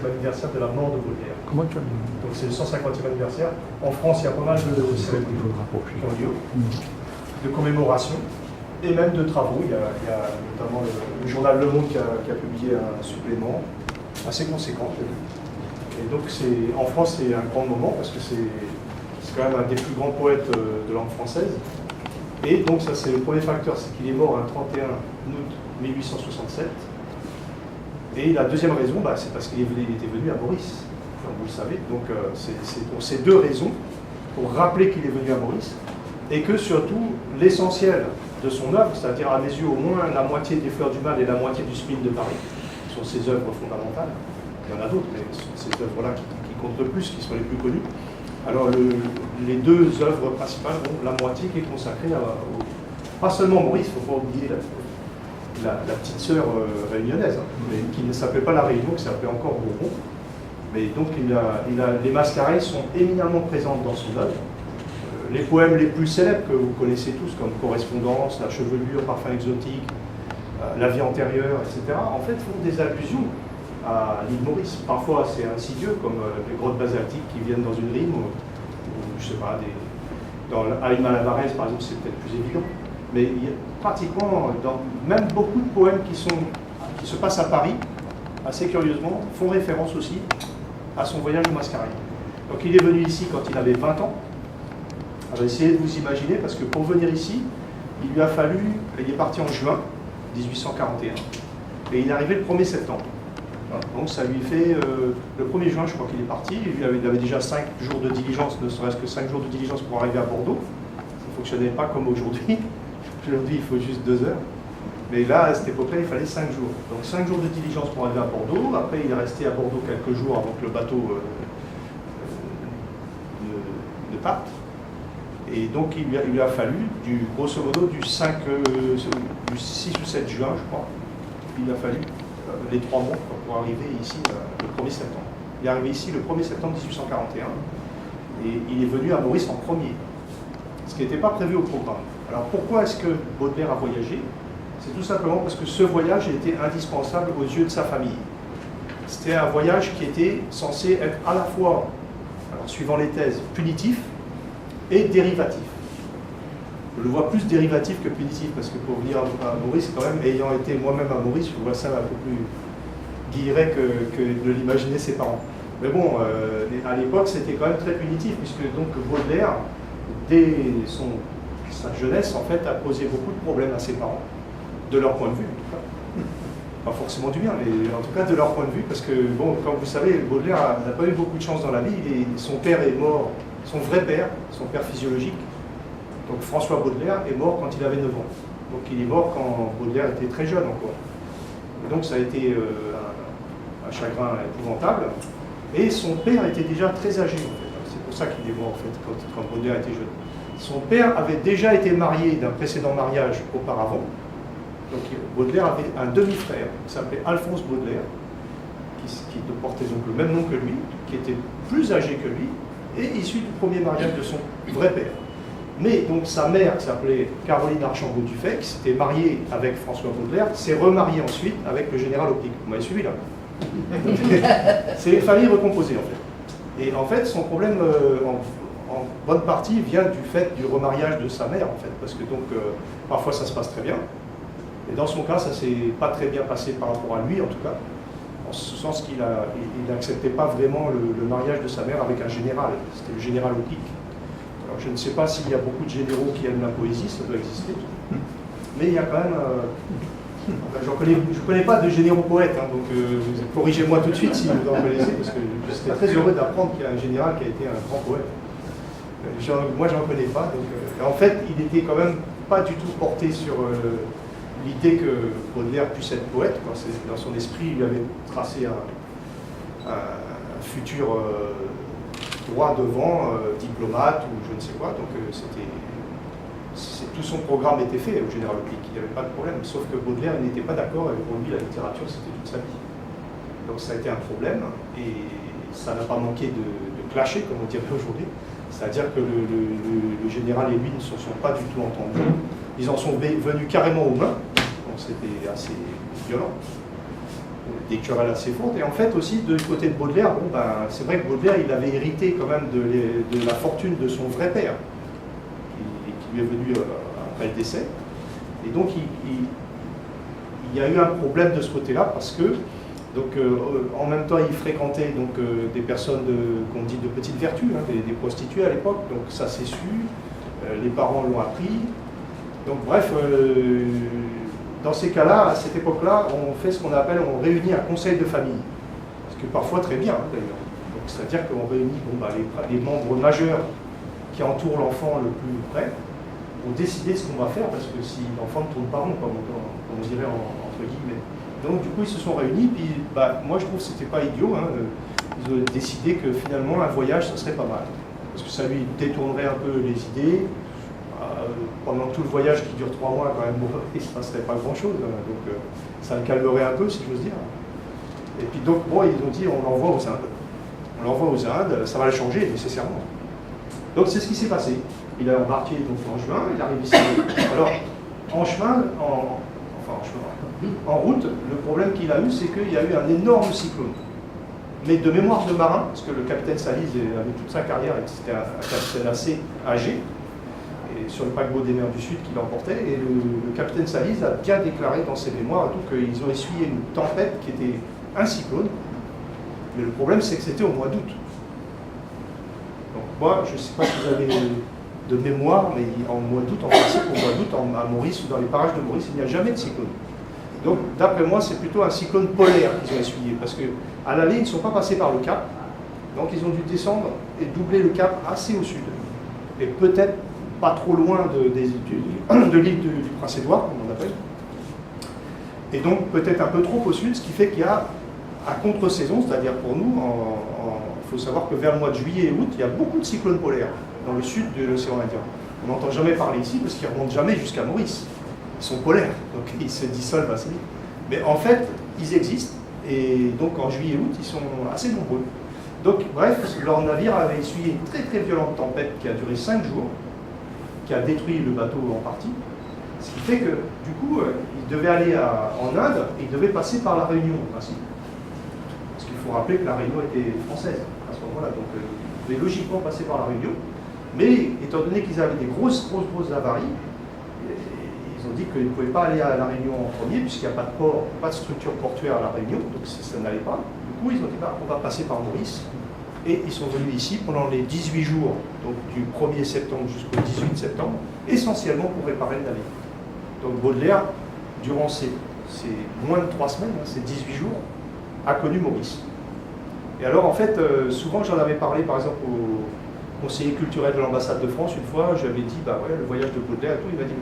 anniversaire de la mort de Baudelaire. Comment tu as dit? Donc c'est le 150e anniversaire. En France, il y a pas mal de cérémonies qui ont lieu, de commémorations et même de travaux. Il y a notamment le journal Le Monde qui a publié un supplément assez conséquent. Et donc en France, c'est un grand moment parce que c'est quand même un des plus grands poètes de langue française. Et donc ça, c'est le premier facteur, c'est qu'il est mort le 31 août 1867. Et la deuxième raison, c'est parce qu'il était venu à Maurice, comme vous le savez. Donc c'est pour ces deux raisons, pour rappeler qu'il est venu à Maurice, et que surtout l'essentiel de son œuvre, c'est-à-dire à mes yeux au moins la moitié des Fleurs du Mal et la moitié du Spleen de Paris, qui sont ses œuvres fondamentales. Il y en a d'autres, mais ce sont ces œuvres-là qui comptent le plus, qui sont les plus connues. Alors les deux œuvres principales, la moitié qui est consacrée pas seulement Maurice, il ne faut pas oublier la petite sœur réunionnaise, mais qui ne s'appelait pas la Réunion, qui s'appelait encore Bourbon. Mais donc les mascarelles sont éminemment présentes dans son œuvre. Les poèmes les plus célèbres que vous connaissez tous, comme Correspondance, La chevelure, Parfum exotique, La vie antérieure, etc., en fait font des allusions à l'île Maurice. Parfois c'est insidieux, comme les grottes basaltiques qui viennent dans une rime, ou je sais pas, dans Alma Lavarese par exemple, c'est peut-être plus évident. Mais il y a pratiquement, même beaucoup de poèmes qui se passent à Paris, assez curieusement, font référence aussi à son voyage au Mascareil. Donc il est venu ici quand il avait 20 ans. Alors essayez de vous imaginer, parce que pour venir ici, il lui a fallu, il est parti en juin 1841, et il est arrivé le 1er septembre. Donc ça lui fait, le 1er juin je crois qu'il est parti, il avait déjà 5 jours de diligence, ne serait-ce que 5 jours de diligence pour arriver à Bordeaux. Ça ne fonctionnait pas comme aujourd'hui. Aujourd'hui il faut juste 2 heures. Mais là, à cette époque-là, il fallait 5 jours. Donc 5 jours de diligence pour arriver à Bordeaux. Après, il est resté à Bordeaux quelques jours avant que le bateau ne parte. Et donc, il lui a fallu, grosso modo, du 6 ou 7 juin, je crois, il a fallu les 3 mois pour arriver ici le 1er septembre. Il est arrivé ici le 1er septembre 1841. Et il est venu à Maurice en premier, ce qui n'était pas prévu au programme. Alors, pourquoi est-ce que Baudelaire a voyagé ? C'est tout simplement parce que ce voyage était indispensable aux yeux de sa famille. C'était un voyage qui était censé être à la fois, alors suivant les thèses, punitif et dérivatif. Je le vois plus dérivatif que punitif, parce que pour venir à Maurice, quand même, ayant été moi-même à Maurice, je vois ça un peu plus guilleret que de l'imaginer ses parents. Mais bon, à l'époque, c'était quand même très punitif, puisque donc Baudelaire, dès sa jeunesse, en fait, a posé beaucoup de problèmes à ses parents. De leur point de vue, en tout cas. Pas forcément du bien, mais en tout cas de leur point de vue, parce que, bon, comme vous savez, Baudelaire n'a pas eu beaucoup de chance dans la vie. Son père est mort, son vrai père, son père physiologique, donc François Baudelaire, est mort quand il avait 9 ans. Donc il est mort quand Baudelaire était très jeune encore. Et donc ça a été un chagrin épouvantable. Et son père était déjà très âgé, en fait. C'est pour ça qu'il est mort, en fait, quand Baudelaire était jeune. Son père avait déjà été marié d'un précédent mariage auparavant. Donc Baudelaire avait un demi-frère qui s'appelait Alphonse Baudelaire, qui portait donc le même nom que lui, qui était plus âgé que lui, et issu du premier mariage de son vrai père. Mais donc sa mère, qui s'appelait Caroline Archambault-Dufay, qui s'était mariée avec François Baudelaire, s'est remariée ensuite avec le général Optic. Vous m'avez suivi là? C'est une famille recomposée en fait. Et en fait, son problème, en bonne partie, vient du fait du remariage de sa mère, en fait, parce que donc parfois ça se passe très bien. Et dans son cas, ça ne s'est pas très bien passé par rapport à lui, en tout cas, en ce sens qu'il n'acceptait pas vraiment le mariage de sa mère avec un général. C'était le général Optic. Alors je ne sais pas s'il y a beaucoup de généraux qui aiment la poésie, ça doit exister. Mais il y a quand même... je ne connais pas de généraux poètes, hein, donc corrigez-moi tout de suite si vous en connaissez, parce que j'étais très heureux d'apprendre qu'il y a un général qui a été un grand poète. Moi, je n'en connais pas. Donc, en fait, il n'était quand même pas du tout porté sur... l'idée que Baudelaire puisse être poète, quoi. Dans son esprit, il lui avait tracé un futur droit devant, diplomate ou je ne sais quoi, donc tout son programme était fait au général Optic, il n'y avait pas de problème, sauf que Baudelaire n'était pas d'accord, et pour lui la littérature c'était toute sa vie. Donc ça a été un problème, et ça n'a pas manqué de clasher, comme on dirait aujourd'hui, c'est-à-dire que le général et lui ne se sont pas du tout entendus. Ils en sont venus carrément aux mains, donc c'était assez violent. des querelles assez fortes. Et en fait aussi, du côté de Baudelaire, bon, ben, c'est vrai que Baudelaire, il avait hérité quand même de la fortune de son vrai père, qui lui est venu après le décès. Et donc il y a eu un problème de ce côté-là, parce que donc, en même temps, il fréquentait donc, des personnes qu'on dit de petite vertu, hein, des prostituées à l'époque, donc ça s'est su, les parents l'ont appris. Donc bref, dans ces cas-là, à cette époque-là, on fait ce qu'on appelle, on réunit un conseil de famille. Ce que parfois très bien, d'ailleurs. C'est-à-dire qu'on réunit les membres majeurs qui entourent l'enfant le plus près pour décider de ce qu'on va faire, parce que si l'enfant ne tourne pas rond, comme on dirait entre guillemets. Donc du coup, ils se sont réunis, puis moi je trouve que c'était pas idiot, hein, ils ont décidé que finalement un voyage, ça serait pas mal. Parce que ça lui détournerait un peu les idées. Pendant tout le voyage qui dure 3 mois, quand même, il ne se passerait pas grand-chose. Hein, donc ça le calmerait un peu, si j'ose dire. Et puis donc, bon, ils ont dit, on l'envoie aux Indes. On l'envoie aux Indes, ça va le changer nécessairement. Donc c'est ce qui s'est passé. Il a embarqué donc, en juin, il arrive ici. Alors, en chemin, en route, le problème qu'il a eu, c'est qu'il y a eu un énorme cyclone. Mais de mémoire de marin, parce que le capitaine Salise avait toute sa carrière, et c'était un capitaine assez âgé, et sur le paquebot des mers du Sud qu'il emportait, et le capitaine Salise a bien déclaré dans ses mémoires qu'ils ont essuyé une tempête qui était un cyclone, mais le problème c'est que c'était au mois d'août. Donc moi, je ne sais pas si vous avez de mémoire, mais en mois d'août, en principe, au mois d'août, à Maurice ou dans les parages de Maurice, il n'y a jamais de cyclone. Donc, d'après moi, c'est plutôt un cyclone polaire qu'ils ont essuyé, parce qu'à l'aller, ils ne sont pas passés par le cap, donc ils ont dû descendre et doubler le cap assez au sud, et peut-être pas trop loin de l'île du Prince-Édouard, comme on appelle, et donc peut-être un peu trop au sud, ce qui fait qu'il y a, à contre-saison, c'est-à-dire pour nous, il faut savoir que vers le mois de juillet et août, il y a beaucoup de cyclones polaires dans le sud de l'océan Indien. On n'entend jamais parler ici parce qu'ils ne remontent jamais jusqu'à Maurice. Ils sont polaires, donc ils se dissolvent assez vite. Mais en fait, ils existent, et donc en juillet et août, ils sont assez nombreux. Donc bref, leur navire avait essuyé une très très violente tempête qui a duré 5 jours, qui a détruit le bateau en partie, ce qui fait que du coup, ils devaient aller en Inde, et ils devaient passer par la Réunion en principe. Parce qu'il faut rappeler que la Réunion était française à ce moment-là, donc ils devaient logiquement passer par la Réunion. Mais étant donné qu'ils avaient des grosses avaries, ils ont dit qu'ils ne pouvaient pas aller à la Réunion en premier, puisqu'il n'y a pas de port, pas de structure portuaire à la Réunion, donc ça n'allait pas. Du coup, ils ont dit on va passer par Maurice. Et ils sont venus ici pendant les 18 jours, donc du 1er septembre jusqu'au 18 septembre, essentiellement pour réparer le navire. Donc Baudelaire, durant ces moins de 3 semaines, ces 18 jours, a connu Maurice. Et alors, en fait, souvent j'en avais parlé, par exemple, au conseiller culturel de l'ambassade de France, une fois, j'avais dit, ouais, le voyage de Baudelaire et tout, il m'a dit,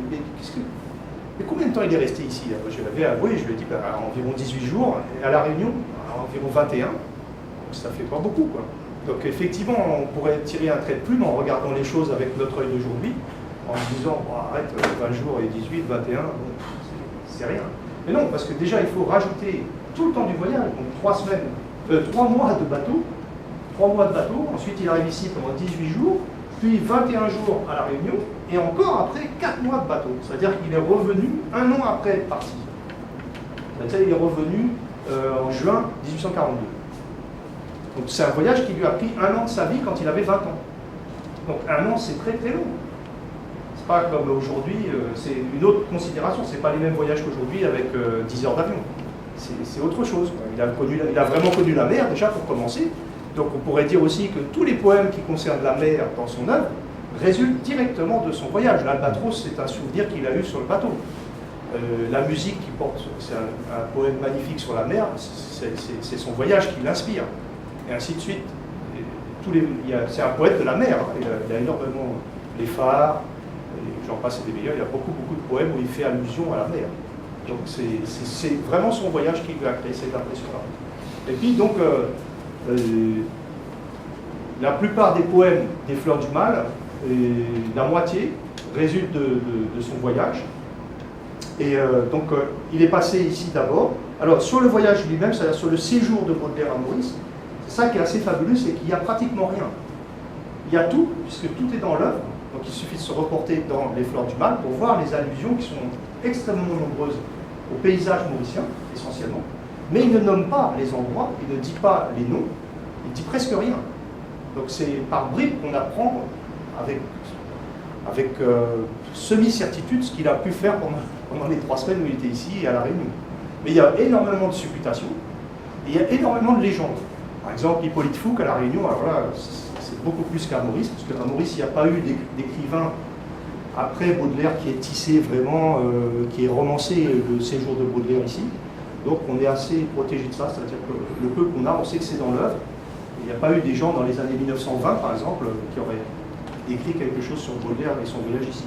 mais combien de temps il est resté ici? Je l'avais avoué, je lui ai dit, environ 18 jours, et à La Réunion, environ 21, donc ça fait pas beaucoup, quoi. Donc effectivement, on pourrait tirer un trait de plume en regardant les choses avec notre œil d'aujourd'hui, en se disant, arrête, 20 jours et 18, 21, c'est rien. Mais non, parce que déjà, il faut rajouter tout le temps du voyage, donc 3 mois de bateau, 3 mois de bateau, ensuite il arrive ici pendant 18 jours, puis 21 jours à La Réunion, et encore après 4 mois de bateau. C'est-à-dire qu'il est revenu 1 an après être parti. C'est-à-dire qu'il est revenu en juin 1842. Donc c'est un voyage qui lui a pris 1 an de sa vie quand il avait 20 ans. Donc 1 an, c'est très très long. C'est pas comme aujourd'hui, c'est une autre considération, c'est pas les mêmes voyages qu'aujourd'hui avec 10 heures d'avion. C'est autre chose. Il a vraiment connu la mer déjà pour commencer. Donc on pourrait dire aussi que tous les poèmes qui concernent la mer dans son œuvre résultent directement de son voyage. L'Albatros, c'est un souvenir qu'il a eu sur le bateau. La musique qui porte, c'est un poème magnifique sur la mer, c'est son voyage qui l'inspire. Et ainsi de suite. C'est un poète de la mer. Il a énormément les phares, j'en passe et des meilleurs. Il y a beaucoup de poèmes où il fait allusion à la mer. Donc c'est vraiment son voyage qui lui a créé cette impression-là. Et puis donc, la plupart des poèmes des Fleurs du Mal, la moitié, résultent de son voyage. Et donc, il est passé ici d'abord. Alors, sur le voyage lui-même, c'est-à-dire sur le séjour de Baudelaire à Maurice, c'est ça qui est assez fabuleux, c'est qu'il n'y a pratiquement rien. Il y a tout, puisque tout est dans l'œuvre. Donc, il suffit de se reporter dans les Fleurs du Mal pour voir les allusions qui sont extrêmement nombreuses au paysage mauricien, essentiellement. Mais il ne nomme pas les endroits, il ne dit pas les noms, il dit presque rien. Donc c'est par bribes qu'on apprend avec semi-certitude ce qu'il a pu faire pendant les 3 semaines où il était ici et à La Réunion. Mais il y a énormément de supputations, et il y a énormément de légendes. Par exemple, Hippolyte Fouque à La Réunion, alors là, c'est beaucoup plus qu'à Maurice, parce qu'à Maurice, il n'y a pas eu d'écrivain après Baudelaire qui est tissé vraiment, qui est romancé le séjour de Baudelaire ici. Donc on est assez protégé de ça, c'est-à-dire que le peu qu'on a, on sait que c'est dans l'œuvre. Il n'y a pas eu des gens dans les années 1920, par exemple, qui auraient écrit quelque chose sur Baudelaire et son voyage ici.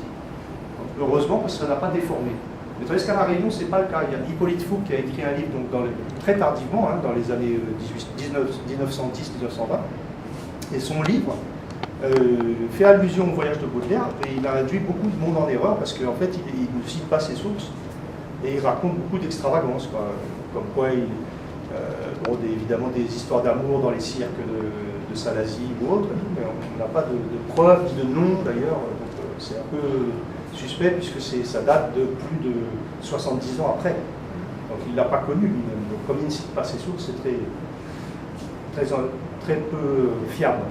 Donc, heureusement que ça n'a pas déformé. Mais tandis qu'à La Réunion, ce n'est pas le cas. Il y a Hippolyte Fouque qui a écrit un livre donc, très tardivement, dans les années 1910-1920. Et son livre fait allusion au voyage de Baudelaire, et il a induit beaucoup de monde en erreur, parce qu'en fait, il ne cite pas ses sources, et il raconte beaucoup d'extravagances, comme quoi évidemment des histoires d'amour dans les cirques de Salazie ou autres, mais on n'a pas de preuves, ni de nom d'ailleurs, donc c'est un peu suspect, puisque ça date de plus de 70 ans après. Donc il ne l'a pas connu lui-même, donc comme il ne cite pas ses sources, c'est très peu fiable.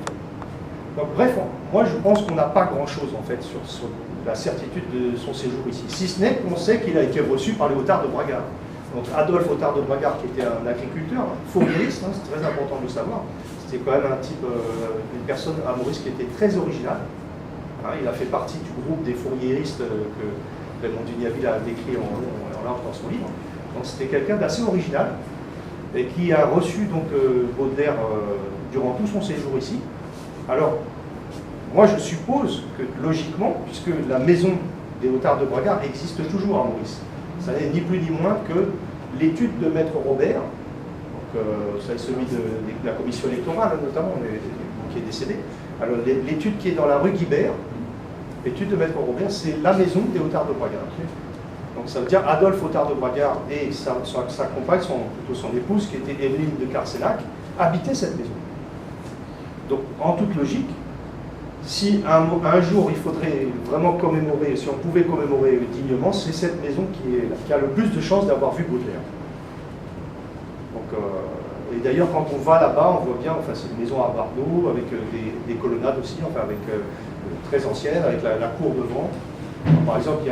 Donc bref, moi je pense qu'on n'a pas grand-chose en fait sur la certitude de son séjour ici, si ce n'est qu'on sait qu'il a été reçu par les Hotards de Bragard. Donc Adolphe Otard de Bragard, qui était un agriculteur, fourriériste, c'est très important de le savoir, c'était quand même une personne à Maurice qui était très originale. Il a fait partie du groupe des fourriéristes que Raymond Dugnaville a décrit en large dans son livre. Donc c'était quelqu'un d'assez original et qui a reçu donc Baudelaire durant tout son séjour ici. Alors, moi je suppose que logiquement, puisque la maison des Hotards de Bragard existe toujours à Maurice, ça n'est ni plus ni moins que l'étude de Maître Robert, c'est celui de la commission électorale notamment, qui est décédé. Alors l'étude qui est dans la rue Guibert, l'étude de Maître Robert, c'est la maison des Hotards de Bragard. Donc ça veut dire Adolphe Otard de Bragard et sa compagne, plutôt son épouse, qui était Evelyne de Carcenac, habitaient cette maison. Donc en toute logique, si un jour il faudrait vraiment commémorer, si on pouvait commémorer dignement, c'est cette maison qui a le plus de chances d'avoir vu Baudelaire. Donc, et d'ailleurs quand on va là-bas, on voit bien, enfin c'est une maison à Bardeaux, avec des colonnades aussi, enfin avec très ancienne, avec la cour devant. Par exemple,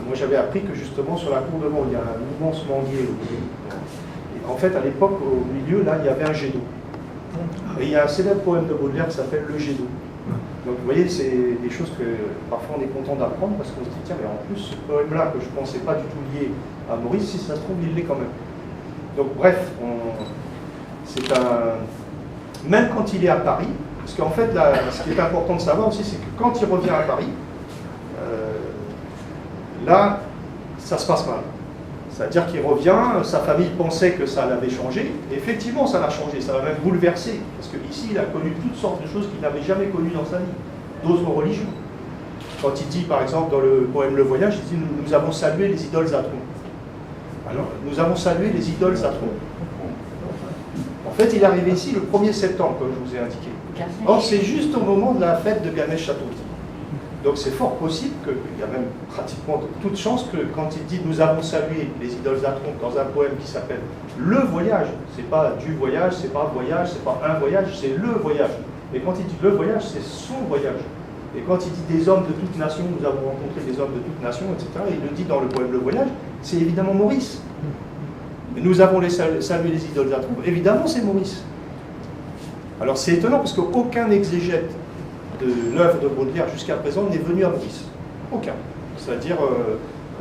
moi j'avais appris que justement sur la cour devant, il y a un immense manguier. Et en fait, à l'époque, au milieu, là, il y avait un jet d'eau. Et il y a un célèbre poème de Baudelaire qui s'appelle Le jet d'eau. Donc vous voyez, c'est des choses que parfois on est content d'apprendre parce qu'on se dit, tiens, mais en plus, ce poème-là, que je ne pensais pas du tout lié à Maurice, si ça se trouve, il l'est quand même. Donc bref, même quand il est à Paris, parce qu'en fait, ce qui est important de savoir aussi, c'est que quand il revient à Paris, là, ça se passe mal. C'est-à-dire qu'il revient, sa famille pensait que ça l'avait changé, et effectivement ça l'a changé, ça l'a même bouleversé, parce qu'ici il a connu toutes sortes de choses qu'il n'avait jamais connues dans sa vie, d'autres religions. Quand il dit par exemple dans le poème Le Voyage, il dit nous avons salué les idoles à tronc. Alors, nous avons salué les idoles à tronc. En fait, il est arrivé ici le 1er septembre, comme je vous ai indiqué. Or, c'est juste au moment de la fête de Gamèche-Châteauty. Donc c'est fort possible qu'il y a même pratiquement de toute chance que quand il dit « nous avons salué les idoles à tronc » dans un poème qui s'appelle « Le voyage », c'est pas du voyage, c'est pas voyage, c'est pas un voyage, c'est le voyage. Et quand il dit le voyage, c'est son voyage. Et quand il dit des hommes de toute nation, nous avons rencontré des hommes de toute nation, etc., il le dit dans le poème Le Voyage, c'est évidemment Maurice. Et nous avons salué les idoles à tronc, évidemment c'est Maurice. Alors c'est étonnant parce qu'aucun exégète de l'œuvre de Baudelaire jusqu'à présent n'est venu à Maurice. Aucun. C'est-à-dire,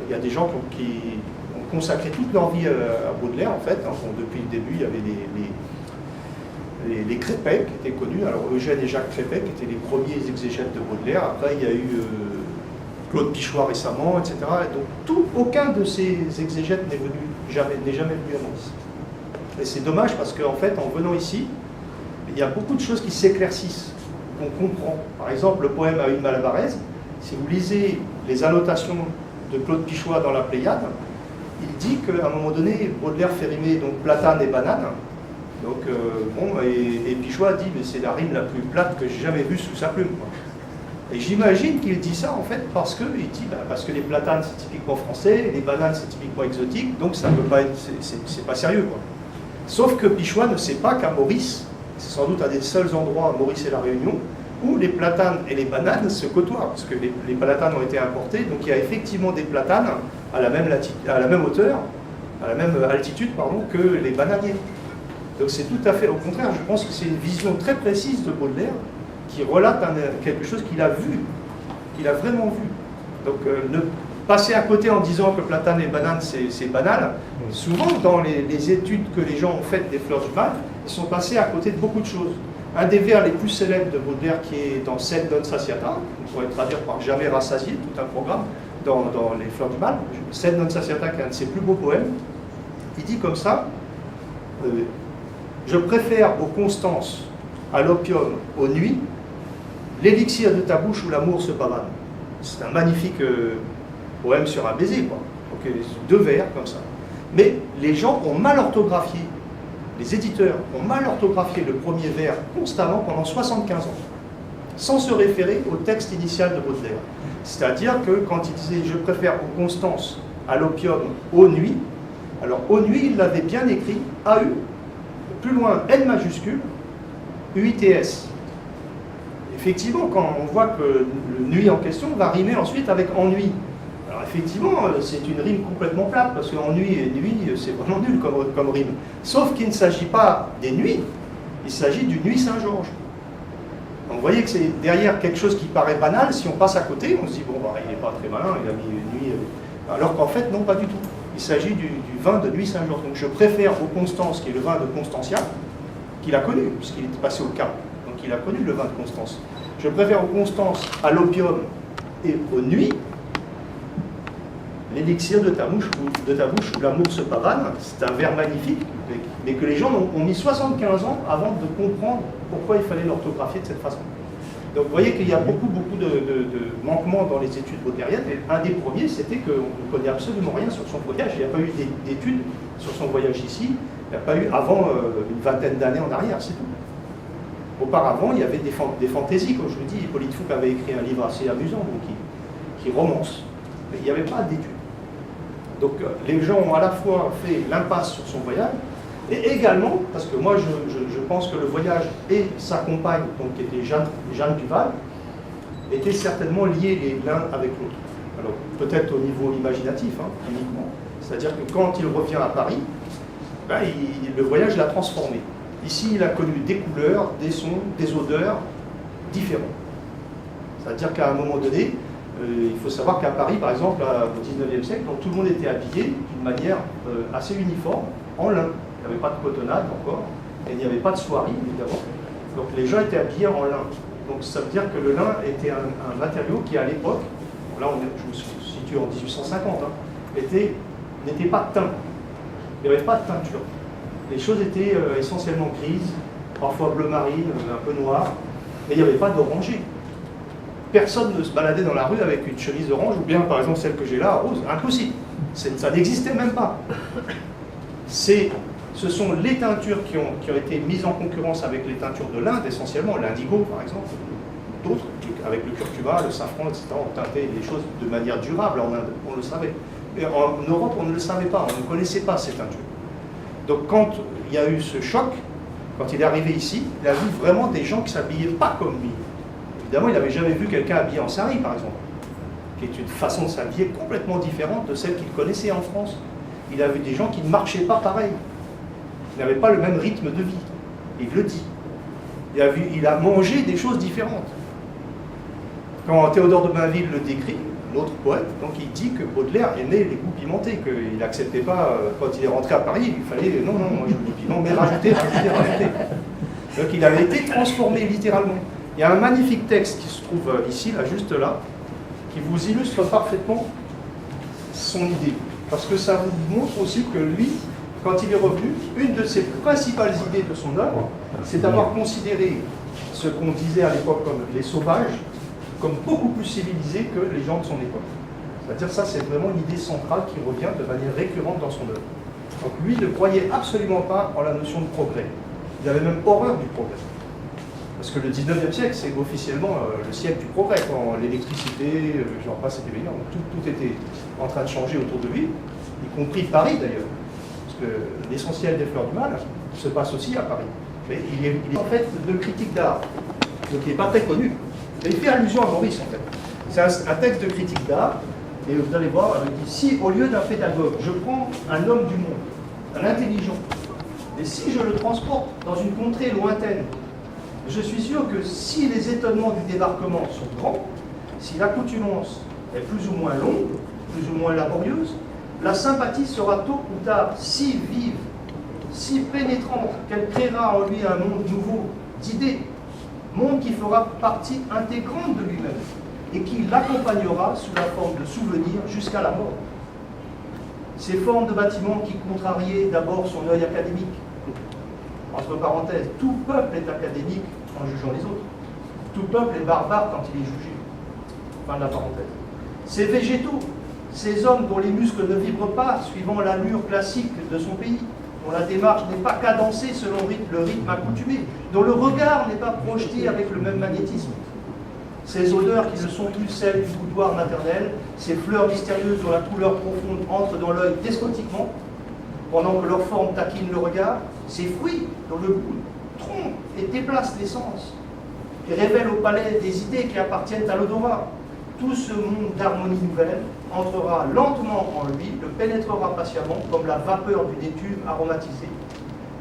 il y a des gens qui ont consacré toute leur vie à Baudelaire, en fait. Depuis le début, il y avait les Crépet qui étaient connus. Alors, Eugène et Jacques Crépet qui étaient les premiers exégètes de Baudelaire. Après, il y a eu Claude Pichois récemment, etc. Et donc, aucun de ces exégètes n'est jamais venu à Maurice. Et c'est dommage parce qu'en fait, en venant ici, il y a beaucoup de choses qui s'éclaircissent, qu'on comprend. Par exemple, le poème à une Malabarèse, si vous lisez les annotations de Claude Pichois dans la Pléiade, il dit qu'à un moment donné, Baudelaire fait rimer donc platane et banane. Donc, et Pichois dit, mais c'est la rime la plus plate que j'ai jamais vue sous sa plume. Et j'imagine qu'il dit ça en fait parce que, il dit, parce que les platanes c'est typiquement français, les bananes c'est typiquement exotique, donc ça ne peut pas être, c'est pas sérieux quoi. Sauf que Pichois ne sait pas qu'à Maurice, c'est sans doute un des seuls endroits, Maurice et la Réunion, où les platanes et les bananes se côtoient, parce que les platanes ont été importés, donc il y a effectivement des platanes à la même hauteur, à la même altitude pardon, que les bananiers. Donc c'est tout à fait, au contraire, je pense que c'est une vision très précise de Baudelaire qui relate quelque chose qu'il a vu, qu'il a vraiment vu. Donc ne passer à côté en disant que platane et banane c'est banal, souvent dans les études que les gens ont faites des fleurs du mal, ils sont passés à côté de beaucoup de choses. Un des vers les plus célèbres de Baudelaire qui est dans Sed non satiata, on pourrait traduire par Jamais rassasié, tout un programme dans les fleurs du mal, Sed non satiata qui est un de ses plus beaux poèmes, il dit comme ça, je préfère aux constances, à l'opium, aux nuits, l'élixir de ta bouche où l'amour se pavane. C'est un magnifique poème sur un baiser, quoi. Donc, 2 vers comme ça. Mais les gens ont mal orthographié, les éditeurs ont mal orthographié le premier vers constamment pendant 75 ans, sans se référer au texte initial de Baudelaire. C'est-à-dire que quand il disait « je préfère aux constances, à l'opium, aux nuits », alors aux nuits, il l'avait bien écrit, AU, plus loin, N majuscule, UITS. Effectivement, quand on voit que le nuit en question va rimer ensuite avec ennui. Alors effectivement, c'est une rime complètement plate, parce que ennui et nuit, c'est vraiment nul comme rime. Sauf qu'il ne s'agit pas des nuits, il s'agit du Nuit Saint-Georges. Donc vous voyez que c'est derrière quelque chose qui paraît banal, si on passe à côté, on se dit, bon, bah, il n'est pas très malin, il a mis une nuit... Alors qu'en fait, non, pas du tout. Il s'agit du vin de Nuit Saint-Georges. Donc je préfère au Constance, qui est le vin de Constantia, qu'il a connu, puisqu'il est passé au Cap. Donc il a connu le vin de Constance. Je préfère aux constances, à l'opium et aux nuits, l'élixir de ta bouche où l'amour se pavane. C'est un vers magnifique, mais que les gens ont mis 75 ans avant de comprendre pourquoi il fallait l'orthographier de cette façon. Donc vous voyez qu'il y a beaucoup de manquements dans les études baudelairiennes, et un des premiers, c'était qu'on ne connaît absolument rien sur son voyage. Il n'y a pas eu d'études sur son voyage ici, il n'y a pas eu avant une vingtaine d'années en arrière, c'est tout. Auparavant, il y avait des fantaisies, comme je vous dis. Hippolyte Fouque avait écrit un livre assez amusant, donc, qui romance, mais il n'y avait pas d'études. Donc les gens ont à la fois fait l'impasse sur son voyage, et également, parce que moi je pense que le voyage et sa compagne, donc, qui était Jeanne Duval, étaient certainement liés l'un avec l'autre. Alors peut-être au niveau imaginatif, uniquement. C'est-à-dire que quand il revient à Paris, le voyage l'a transformé. Ici, il a connu des couleurs, des sons, des odeurs différents. C'est-à-dire qu'à un moment donné, il faut savoir qu'à Paris, par exemple, au XIXe siècle, donc, tout le monde était habillé d'une manière assez uniforme, en lin. Il n'y avait pas de cotonnade encore, et il n'y avait pas de soierie, évidemment. Donc les gens étaient habillés en lin. Donc ça veut dire que le lin était un matériau qui, à l'époque, là je me situe en 1850, n'était pas teint. Il n'y avait pas de teinture. Les choses étaient essentiellement grises, parfois bleu marine, un peu noir, mais il n'y avait pas d'oranger. Personne ne se baladait dans la rue avec une chemise orange, ou bien par exemple celle que j'ai là, rose, impossible. Ça n'existait même pas. Ce sont les teintures qui ont été mises en concurrence avec les teintures de l'Inde, essentiellement, l'indigo par exemple, d'autres, avec le curcuma, le safran, etc., ont teinté les choses de manière durable en Inde, on le savait. Mais en Europe, on ne le savait pas, on ne connaissait pas ces teintures. Donc quand il y a eu ce choc, quand il est arrivé ici, il a vu vraiment des gens qui ne s'habillaient pas comme lui. Évidemment, il n'avait jamais vu quelqu'un habillé en sari, par exemple, qui est une façon de s'habiller complètement différente de celle qu'il connaissait en France. Il a vu des gens qui ne marchaient pas pareil, qui n'avaient pas le même rythme de vie. Il le dit. Il a mangé des choses différentes. Quand Théodore de Bainville le décrit, l'autre poète, donc il dit que Baudelaire aimait les goûts pimentés, qu'il n'acceptait pas, quand il est rentré à Paris, il fallait, non, moi je veux du piment, mais rajouter. Donc il avait été transformé littéralement. Il y a un magnifique texte qui se trouve ici, là, juste là, qui vous illustre parfaitement son idée. Parce que ça vous montre aussi que lui, quand il est revenu, une de ses principales idées de son œuvre, c'est d'avoir considéré ce qu'on disait à l'époque comme les sauvages, comme beaucoup plus civilisés que les gens de son époque. C'est-à-dire ça, c'est vraiment l'idée centrale qui revient de manière récurrente dans son œuvre. Donc lui ne croyait absolument pas en la notion de progrès. Il avait même horreur du progrès. Parce que le 19e siècle, c'est officiellement le siècle du progrès, quand l'électricité, j'en passe, était meilleur. Donc tout était en train de changer autour de lui, y compris Paris d'ailleurs. Parce que l'essentiel des Fleurs du Mal se passe aussi à Paris. Mais il est en fait de critique d'art, donc il n'est pas très connu. Mais il fait allusion à Maurice en fait. C'est un texte de critique d'art, et vous allez voir, il dit, si au lieu d'un pédagogue, je prends un homme du monde, un intelligent, et si je le transporte dans une contrée lointaine, je suis sûr que si les étonnements du débarquement sont grands, si l'accoutumance est plus ou moins longue, plus ou moins laborieuse, la sympathie sera tôt ou tard si vive, si pénétrante, qu'elle créera en lui un monde nouveau d'idées, monde qui fera partie intégrante de lui-même et qui l'accompagnera sous la forme de souvenirs jusqu'à la mort. Ces formes de bâtiments qui contrariaient d'abord son œil académique. Entre parenthèses, tout peuple est académique en jugeant les autres. Tout peuple est barbare quand il est jugé. Fin de la parenthèse. Ces végétaux, ces hommes dont les muscles ne vibrent pas suivant l'allure classique de son pays, dont la démarche n'est pas cadencée selon le rythme accoutumé, dont le regard n'est pas projeté avec le même magnétisme. Ces odeurs qui ne sont plus celles du boudoir maternel, ces fleurs mystérieuses dont la couleur profonde entre dans l'œil despotiquement, pendant que leur forme taquine le regard, ces fruits dont le goût trompe et déplace les sens, qui révèlent au palais des idées qui appartiennent à l'odorat. Tout ce monde d'harmonie nouvelle entrera lentement en lui, le pénétrera patiemment comme la vapeur d'une étuve aromatisée.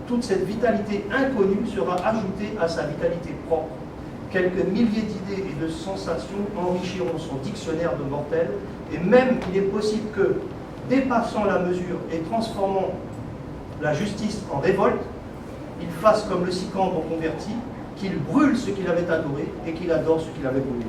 Toute cette vitalité inconnue sera ajoutée à sa vitalité propre. Quelques milliers d'idées et de sensations enrichiront son dictionnaire de mortels, et même il est possible que, dépassant la mesure et transformant la justice en révolte, il fasse comme le Sicambre converti, qu'il brûle ce qu'il avait adoré et qu'il adore ce qu'il avait brûlé.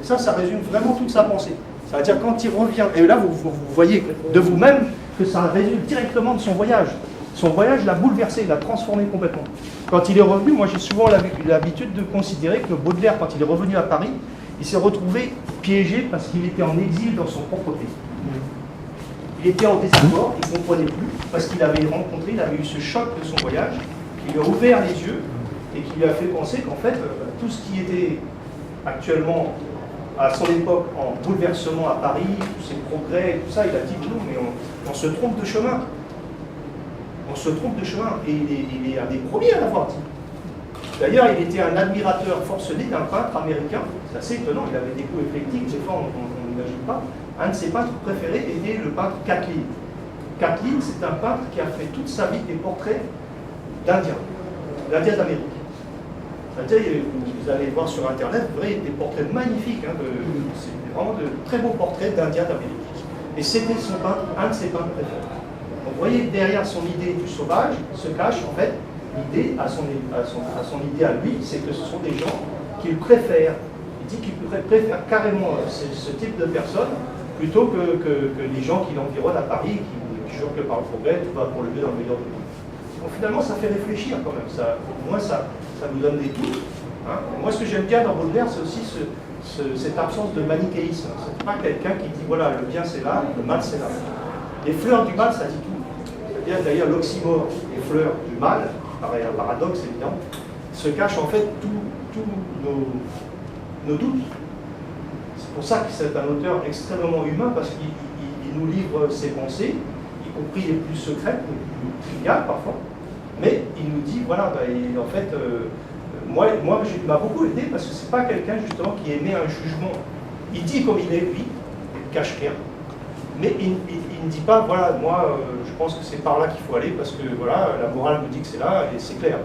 Et ça résume vraiment toute sa pensée. Ça veut dire quand il revient, et là vous voyez de vous-même que ça résulte directement de son voyage. Son voyage l'a bouleversé, l'a transformé complètement. Quand il est revenu, moi j'ai souvent l'habitude de considérer que Baudelaire, quand il est revenu à Paris, il s'est retrouvé piégé parce qu'il était en exil dans son propre pays. Il était en désaccord, il ne comprenait plus, parce qu'il avait rencontré, il avait eu ce choc de son voyage, qui lui a ouvert les yeux et qui lui a fait penser qu'en fait, tout ce qui était actuellement, à son époque, en bouleversement à Paris, tous ces progrès et tout ça, il a dit non, mais on se trompe de chemin. On se trompe de chemin, et il est un des premiers à l'avoir dit. D'ailleurs, il était un admirateur forcené d'un peintre américain, c'est assez étonnant, il avait des goûts éclectiques, des fois on n'imagine pas. Un de ses peintres préférés était le peintre Catlin. Catlin, c'est un peintre qui a fait toute sa vie des portraits d'Indiens d'Amérique. C'est-à-dire, vous allez voir sur Internet, vous verrez des portraits magnifiques, hein, c'est vraiment de très beaux portraits d'Indiens d'Amérique. Et c'était un de ses peintres préférés. Donc, vous voyez, derrière son idée du sauvage se cache en fait l'idée, à son idée à lui, c'est que ce sont des gens qu'il préfère. Il dit qu'il préfère carrément ce type de personnes plutôt que les gens qui l'environnent à Paris, qui jurent que par le progrès, tout va pour le mieux dans le meilleur du monde. Donc finalement, ça fait réfléchir quand même. Pour moi, ça nous donne des doutes. Hein. Moi, ce que j'aime bien dans Baudelaire, c'est aussi cette absence de manichéisme. C'est pas quelqu'un qui dit, voilà, le bien c'est là, le mal c'est là. Les fleurs du mal, ça dit tout. C'est-à-dire, d'ailleurs, l'oxymore des fleurs du mal, qui paraît un paradoxe évident, se cache en fait tous nos doutes. C'est pour ça que c'est un auteur extrêmement humain, parce qu'il nous livre ses pensées, y compris les plus secrètes, les plus triviales parfois, mais il nous dit, voilà, en fait, moi il m'a beaucoup aidé, parce que c'est pas quelqu'un justement qui émet un jugement. Il dit comme il est, lui, il ne cache rien, mais il ne dit pas, voilà, moi je pense que c'est par là qu'il faut aller, parce que voilà, la morale nous dit que c'est là, et c'est clair.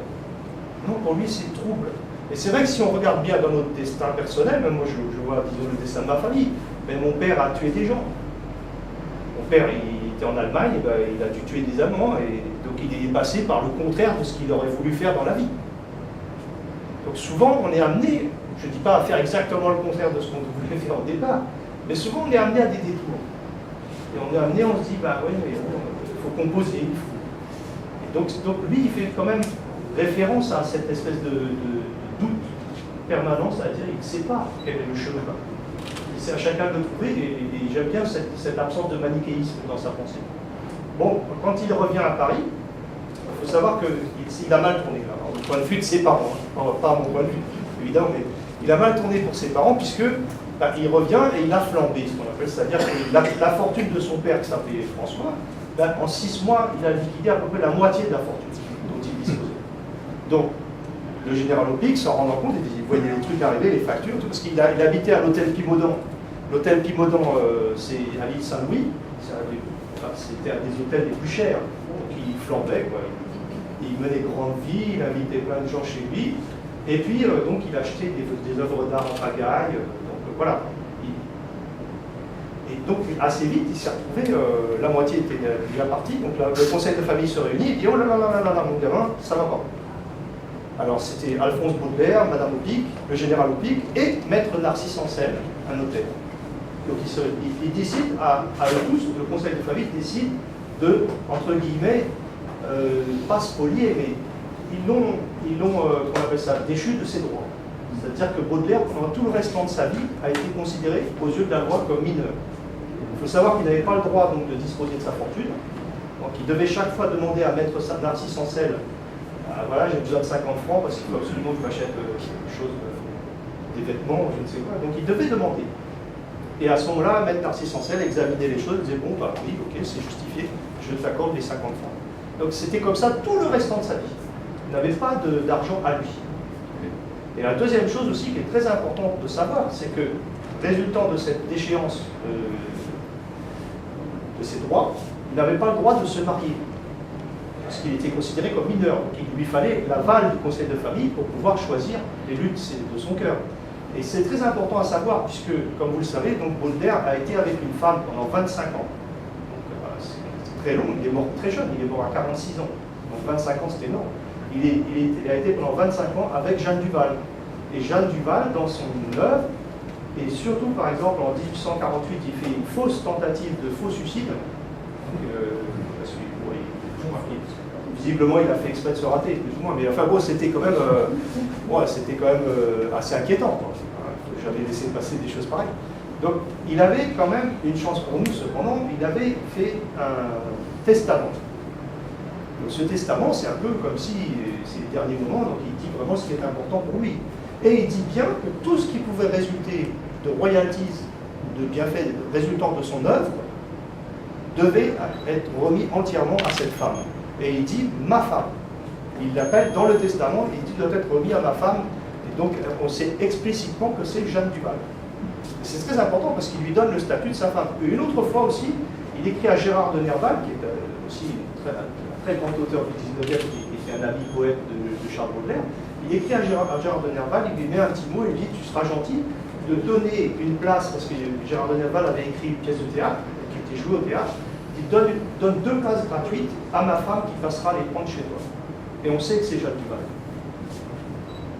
Non, pour lui c'est trouble. Et c'est vrai que si on regarde bien dans notre destin personnel, même moi je vois, disons, le destin de ma famille, mais mon père a tué des gens. Mon père, il était en Allemagne, et ben, il a dû tuer des Allemands, et donc il est passé par le contraire de ce qu'il aurait voulu faire dans la vie. Donc souvent on est amené, je ne dis pas à faire exactement le contraire de ce qu'on voulait faire au départ, mais souvent on est amené à des détours. Et on est amené, on se dit, bah oui, mais il faut composer, il faut. Et donc lui, il fait quand même référence à cette espèce de doute permanent, c'est-à-dire il ne sait pas quel est le chemin. C'est à chacun de le trouver, et j'aime bien cette absence de manichéisme dans sa pensée. Bon, quand il revient à Paris, il faut savoir qu'il a mal tourné, là, au point de vue de ses parents, pas à mon point de vue. évidemment, mais il a mal tourné pour ses parents, puisque bah, il revient et il a flambé, ce qu'on appelle, c'est-à-dire que la fortune de son père, qui s'appelait François, bah, en 6 mois, il a liquidé à peu près la moitié de la fortune dont il disposait. Donc, le général Opic, s'en rendant compte, il voyait les trucs arriver, les factures, tout, parce qu'il habitait à l'hôtel Pimaudan. L'hôtel Pimaudan, c'est à l'île Saint-Louis, c'était un des hôtels les plus chers, qui flambait, quoi. Il menait grande vie, il invitait plein de gens chez lui, et puis donc il achetait des œuvres d'art en pagaille, donc voilà. Et donc assez vite, il s'est retrouvé, la moitié était déjà partie, donc le conseil de famille se réunit, et dit oh là là là là là, mon gamin, ça va pas. Alors c'était Alphonse Baudelaire, Madame Opic, le général Opic, et Maître Narcisse Ancel, un notaire. Donc il décide, à eux tous, le conseil de famille décide de, entre guillemets, pas spolier, mais ils l'ont qu'on appelle ça, déchu de ses droits. C'est-à-dire que Baudelaire, pendant tout le restant de sa vie, a été considéré aux yeux de la loi comme mineur. Il faut savoir qu'il n'avait pas le droit donc, de disposer de sa fortune. Donc il devait chaque fois demander à Maître Narcisse Ancel, voilà, j'ai besoin de 50 francs parce qu'il faut absolument que je m'achète quelque chose, des vêtements, je ne sais quoi. Donc il devait demander. Et à ce moment-là, Maître Narcisse Ancel examinait les choses, disait bon, bah oui, ok, c'est justifié, je t'accorde les 50 francs. Donc c'était comme ça tout le restant de sa vie. Il n'avait pas d'argent à lui. Et la deuxième chose aussi qui est très importante de savoir, c'est que, résultant de cette déchéance de ses droits, il n'avait pas le droit de se marier, parce qu'il était considéré comme mineur. Donc il lui fallait l'aval du conseil de famille pour pouvoir choisir les luttes de son cœur. Et c'est très important à savoir, puisque, comme vous le savez, donc Baudelaire a été avec une femme pendant 25 ans. C'est très long, il est mort très jeune, il est mort à 46 ans. Donc 25 ans, c'est énorme. Il a été pendant 25 ans avec Jeanne Duval. Et Jeanne Duval, dans son œuvre, et surtout par exemple en 1848, il fait une fausse tentative de faux suicide. Visiblement, il a fait exprès de se rater, plus ou moins. Mais enfin bon, c'était quand même, assez inquiétant. J'avais laissé passer des choses pareilles. Donc, il avait quand même une chance pour nous, cependant, il avait fait un testament. Donc, ce testament, c'est un peu comme si c'est les derniers moments, donc il dit vraiment ce qui est important pour lui. Et il dit bien que tout ce qui pouvait résulter de royalties, de bienfaits résultant de son œuvre, devait être remis entièrement à cette femme. Et il dit ma femme. Il l'appelle dans le testament, il dit doit être remis à ma femme. Et donc on sait explicitement que c'est Jeanne Duval. C'est très important parce qu'il lui donne le statut de sa femme. Et une autre fois aussi, il écrit à Gérard de Nerval, qui est aussi un très grand auteur du 19e, qui est un ami poète de Charles Baudelaire. Il écrit à Gérard de Nerval, il lui met un petit mot, il lui dit tu seras gentil de donner une place, parce que Gérard de Nerval avait écrit une pièce de théâtre, qui était jouée au théâtre, il donne 2 places gratuites à ma femme qui passera les prendre chez toi. Et on sait que c'est Jeanne Duval.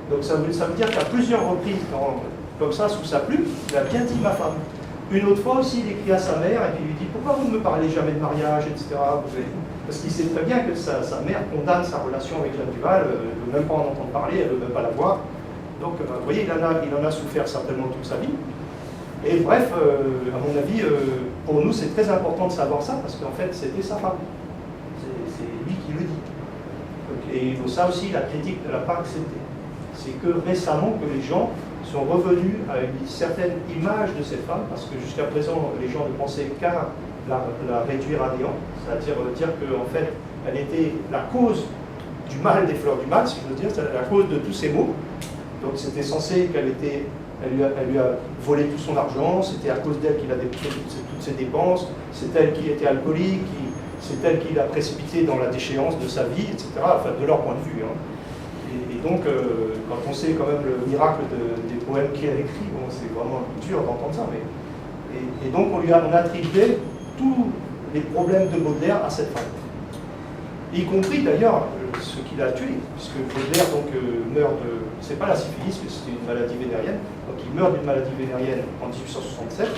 Donc ça veut dire qu'à plusieurs reprises, comme ça, sous sa plume, il a bien dit ma femme. Une autre fois aussi, il écrit à sa mère et puis il lui dit pourquoi vous ne me parlez jamais de mariage, etc. Parce qu'il sait très bien que sa mère condamne sa relation avec Jeanne Duval, elle ne veut même pas en entendre parler, elle ne veut même pas la voir. Donc, vous voyez, il en a souffert certainement toute sa vie. Et bref, à mon avis, pour nous, c'est très important de savoir ça, parce qu'en fait, c'était sa femme. C'est lui qui le dit. Donc, et ça aussi, la critique ne l'a pas accepté. C'est que récemment que les gens sont revenus à une certaine image de cette femme, parce que jusqu'à présent, les gens ne pensaient qu'à la réduire à néant, c'est-à-dire dire qu'en fait, elle était la cause du mal des fleurs du mal, si je veux dire, c'est la cause de tous ces maux. Donc c'était censé qu'elle lui a volé tout son argent, c'était à cause d'elle qu'il a dépensé toutes ses dépenses, c'est elle qui était alcoolique, c'est elle qui l'a précipité dans la déchéance de sa vie, etc., enfin de leur point de vue. Hein. Et donc, quand on sait quand même le miracle des poèmes qu'il a écrits, bon, c'est vraiment dur d'entendre ça, mais... Et donc on a attribué tous les problèmes de Baudelaire à cette femme. Y compris d'ailleurs ce qu'il a tué, puisque Baudelaire donc, meurt de... C'est pas la syphilis, mais c'était une maladie vénérienne, donc il meurt d'une maladie vénérienne en 1867,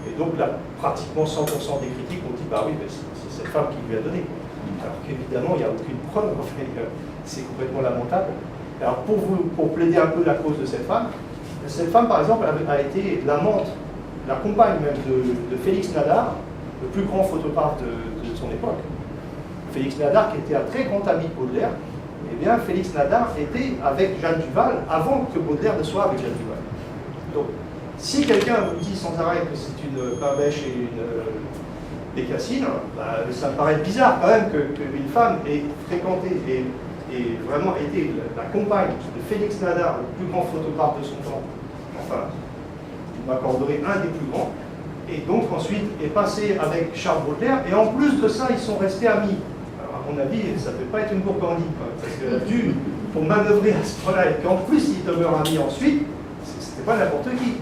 et donc là, pratiquement 100% des critiques ont dit bah oui, c'est cette femme qui lui a donné. Alors qu'évidemment, il n'y a aucune preuve, en fait, c'est complètement lamentable. Alors pour plaider un peu la cause de cette femme par exemple a été l'amante, la compagne même de Félix Nadar, le plus grand photographe de son époque. Félix Nadar qui était un très grand ami de Baudelaire, Eh bien, Félix Nadar était avec Jeanne Duval avant que Baudelaire ne soit avec Jeanne Duval. Donc, si quelqu'un vous dit sans arrêt que c'est une Pain-Bêche et une Bécassine, bah, ça me paraît bizarre quand même qu'une femme ait fréquenté et vraiment été la compagne de Félix Nadar, le plus grand photographe de son temps, enfin, il m'accorderait un des plus grands, et donc ensuite est passé avec Charles Baudelaire, et en plus de ça, ils sont restés amis. Alors, à mon avis, ça ne peut pas être une gourgandie, parce qu'elle a dû, pour manœuvrer à ce point-là, et qu'en plus ils demeurent amis ensuite, c'était pas n'importe qui.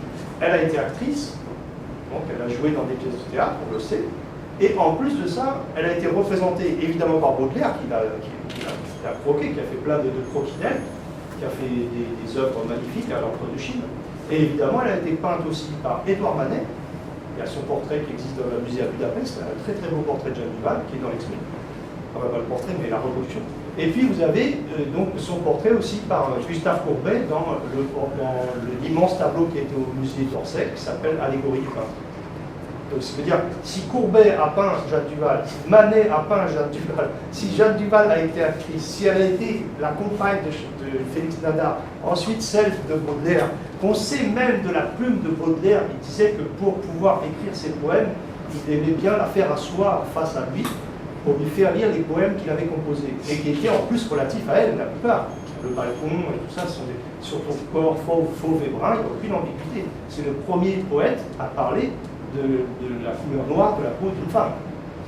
Elle a été actrice, donc elle a joué dans des pièces de théâtre, on le sait, et en plus de ça, elle a été représentée évidemment par Baudelaire, qui l'a croqué, qui a fait plein de croquis d'elle, qui a fait des œuvres magnifiques à l'encre de Chine. Et évidemment, elle a été peinte aussi par Édouard Manet. Il y a son portrait qui existe dans le musée à Budapest, un très très beau portrait de Jeanne Duval, qui est dans l'expo. Enfin, pas le portrait, mais la reproduction. Et puis vous avez donc son portrait aussi par Gustave Courbet dans l'immense tableau qui était au musée d'Orsay, qui s'appelle Allégorie du peintre. Donc, ça veut dire, si Courbet a peint Jeanne Duval, si Manet a peint Jeanne Duval, si Jeanne Duval a été actrice, si elle a été la compagne de Félix Nadar, ensuite celle de Baudelaire, qu'on sait même de la plume de Baudelaire, il disait que pour pouvoir écrire ses poèmes, il aimait bien la faire asseoir face à lui, pour lui faire lire les poèmes qu'il avait composés, et qui étaient en plus relatifs à elle, la plupart. Le balcon et tout ça, sont sur ton corps fauve et brun, il n'y a aucune ambiguïté. C'est le premier poète à parler de la couleur noire de la peau d'une femme.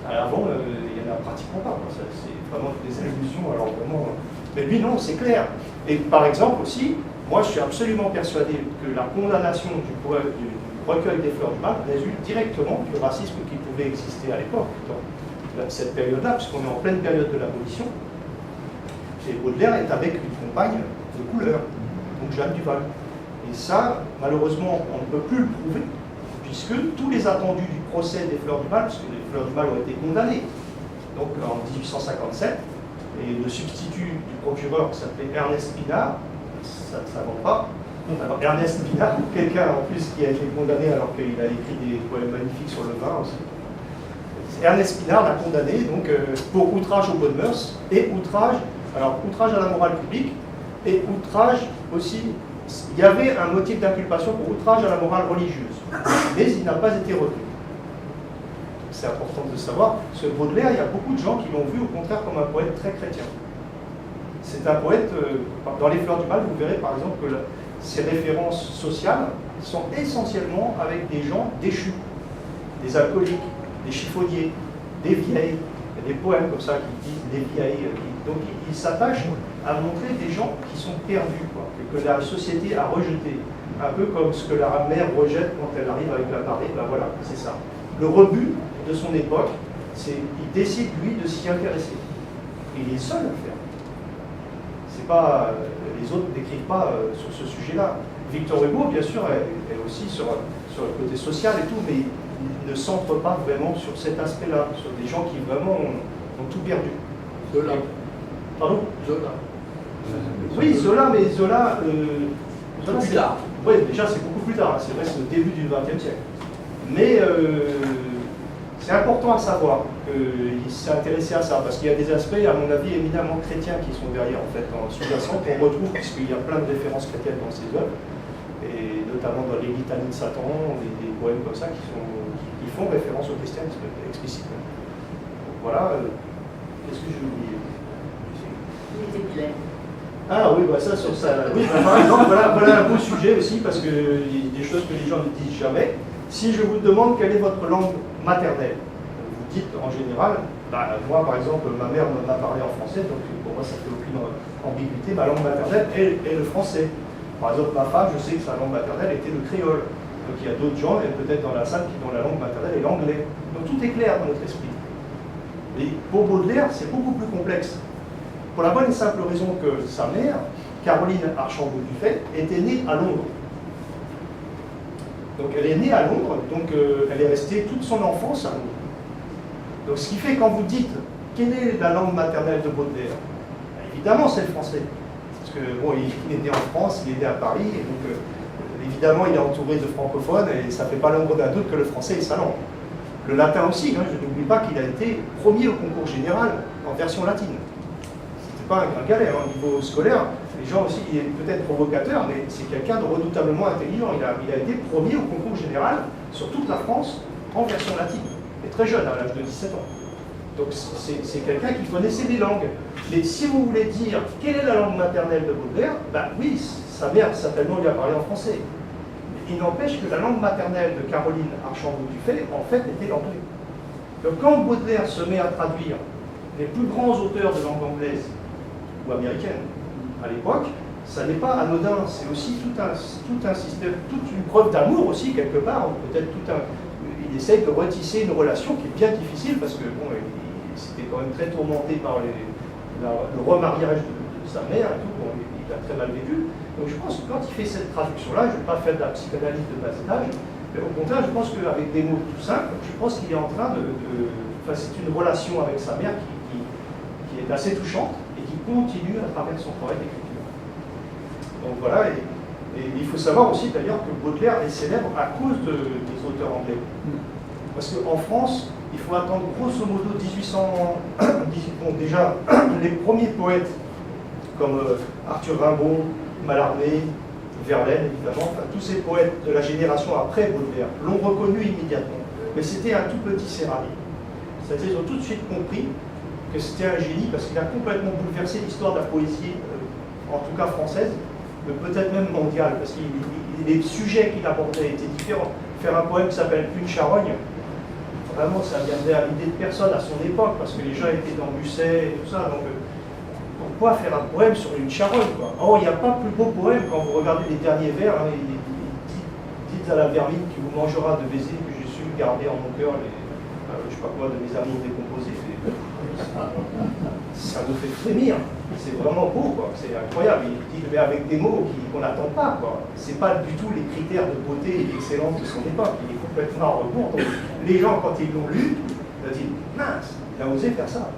Avant, il n'y en a pratiquement pas. C'est vraiment des allusions, alors vraiment... Mais lui, non, c'est clair. Et par exemple aussi, moi je suis absolument persuadé que la condamnation du recueil des fleurs du mal résulte directement du racisme qui pouvait exister à l'époque, dans cette période-là, puisqu'on est en pleine période de l'abolition. Et Baudelaire est avec une compagne de couleur, donc Jeanne Duval. Et ça, malheureusement, on ne peut plus le prouver, puisque tous les attendus du procès des Fleurs du Mal, puisque les Fleurs du Mal ont été condamnées, donc en 1857, et le substitut du procureur qui s'appelait Ernest Pinard, ça ne va pas. Alors Ernest Pinard, quelqu'un en plus qui a été condamné alors qu'il a écrit des poèmes magnifiques sur le vin aussi. Ernest Pinard l'a condamné donc, pour outrage aux bonnes mœurs et outrage, alors outrage à la morale publique et outrage aussi. Il y avait un motif d'inculpation pour outrage à la morale religieuse, mais il n'a pas été retenu. C'est important de le savoir. Ce Baudelaire, il y a beaucoup de gens qui l'ont vu au contraire comme un poète très chrétien. C'est un poète, dans les Fleurs du Mal, vous verrez par exemple que ses références sociales sont essentiellement avec des gens déchus, des alcooliques, des chiffonniers, des vieilles. Il y a des poèmes comme ça qui disent des vieilles. Donc il s'attache à montrer des gens qui sont perdus, quoi, et que la société a rejeté. Un peu comme ce que la mère rejette quand elle arrive avec la marée. Ben voilà, c'est ça. Le rebut de son époque, c'est qu'il décide, lui, de s'y intéresser. Et il est seul à le faire. C'est pas, les autres n'écrivent pas sur ce sujet-là. Victor Hugo, bien sûr, est aussi sur le côté social et tout, mais il ne centre pas vraiment sur cet aspect-là, sur des gens qui vraiment ont tout perdu. Zola. Pardon? Zola. Oui, Zola, mais Zola... Zola plus tard. Oui, déjà c'est beaucoup plus tard, hein. C'est vrai, c'est le début du XXe siècle. Mais c'est important à savoir qu'il s'est intéressé à ça, parce qu'il y a des aspects, à mon avis, éminemment chrétiens qui sont derrière, en fait, en sous-jacent, qu'on retrouve, puisqu'il y a plein de références chrétiennes dans ses œuvres, et notamment dans les litanies de Satan, des poèmes comme ça qui font référence au christianisme explicitement. Donc voilà, qu'est-ce que j'ai oublié? Il était clair. Ah oui, bah ça sur ça. Oui, bah, par exemple, voilà un beau sujet aussi, parce qu'il y a des choses que les gens ne disent jamais. Si je vous demande quelle est votre langue maternelle, vous dites en général, bah, moi par exemple, ma mère m'a parlé en français, donc pour moi ça ne fait aucune ambiguïté, ma langue maternelle est le français. Par exemple, ma femme, je sais que sa langue maternelle était le créole. Donc il y a d'autres gens, et peut-être dans la salle, dont la langue maternelle est l'anglais. Donc tout est clair dans notre esprit. Et pour Baudelaire, c'est beaucoup plus complexe. Pour la bonne et simple raison que sa mère, Caroline Archambault-Dufay, était née à Londres. Donc elle est née à Londres, donc elle est restée toute son enfance à Londres. Donc ce qui fait, quand vous dites quelle est la langue maternelle de Baudelaire, évidemment c'est le français. Parce que bon, il est né en France, il est né à Paris, et donc évidemment il est entouré de francophones, et ça ne fait pas l'ombre d'un doute que le français est sa langue. Le latin aussi, hein, je n'oublie pas qu'il a été premier au concours général en version latine. c'est pas un gringalet au niveau scolaire. Les gens aussi, il est peut-être provocateur, mais c'est quelqu'un de redoutablement intelligent. Il a été premier au concours général sur toute la France en version latine. Il est très jeune, à l'âge de 17 ans. Donc c'est quelqu'un qui connaissait les langues. Mais si vous voulez dire quelle est la langue maternelle de Baudelaire, ben oui, sa mère certainement lui a parlé en français. Mais il n'empêche que la langue maternelle de Caroline Archambault-Dufay, en fait, était l'anglais. Donc quand Baudelaire se met à traduire les plus grands auteurs de langue anglaise ou américaine à l'époque, ça n'est pas anodin, c'est aussi tout un système, toute une preuve d'amour aussi quelque part, ou peut-être il essaye de retisser une relation qui est bien difficile parce que bon, c'était quand même très tourmenté par le remariage de sa mère et tout, bon, il a très mal vécu. Donc je pense que quand il fait cette traduction-là, je ne vais pas faire de la psychanalyse de bas étage, mais au contraire, je pense qu'avec des mots tout simples, je pense qu'il est en train enfin, c'est une relation avec sa mère qui est assez touchante et qui continue à travers son travail d'écriture. Donc voilà, et il faut savoir aussi d'ailleurs que Baudelaire est célèbre à cause des auteurs anglais. Parce qu'en France, il faut attendre grosso modo 1800. Bon, déjà, les premiers poètes comme Arthur Rimbaud, Mallarmé, Verlaine évidemment, enfin, tous ces poètes de la génération après Baudelaire l'ont reconnu immédiatement. Mais c'était un tout petit Cérami. C'est-à-dire qu'ils ont tout de suite compris que c'était un génie parce qu'il a complètement bouleversé l'histoire de la poésie, en tout cas française, mais peut-être même mondiale, parce que les sujets qu'il abordait étaient différents. Faire un poème qui s'appelle Une charogne, vraiment ça viendrait à l'idée de personne à son époque, parce que les gens étaient dans Musset et tout ça, donc pourquoi faire un poème sur une charogne, quoi? Or, il n'y a pas plus beau poème quand vous regardez les derniers vers, hein, dites à la vermine qui vous mangera de baisers que j'ai su garder en mon cœur je sais pas quoi, de mes amours décomposés. Ça nous fait frémir. C'est vraiment beau, quoi. C'est incroyable. Il dit mais avec des mots qu'on n'attend pas, quoi. C'est pas du tout les critères de beauté et d'excellence de son époque. Il est complètement à rebours. Donc, les gens, quand ils l'ont lu, ils disent mince, il a osé faire ça.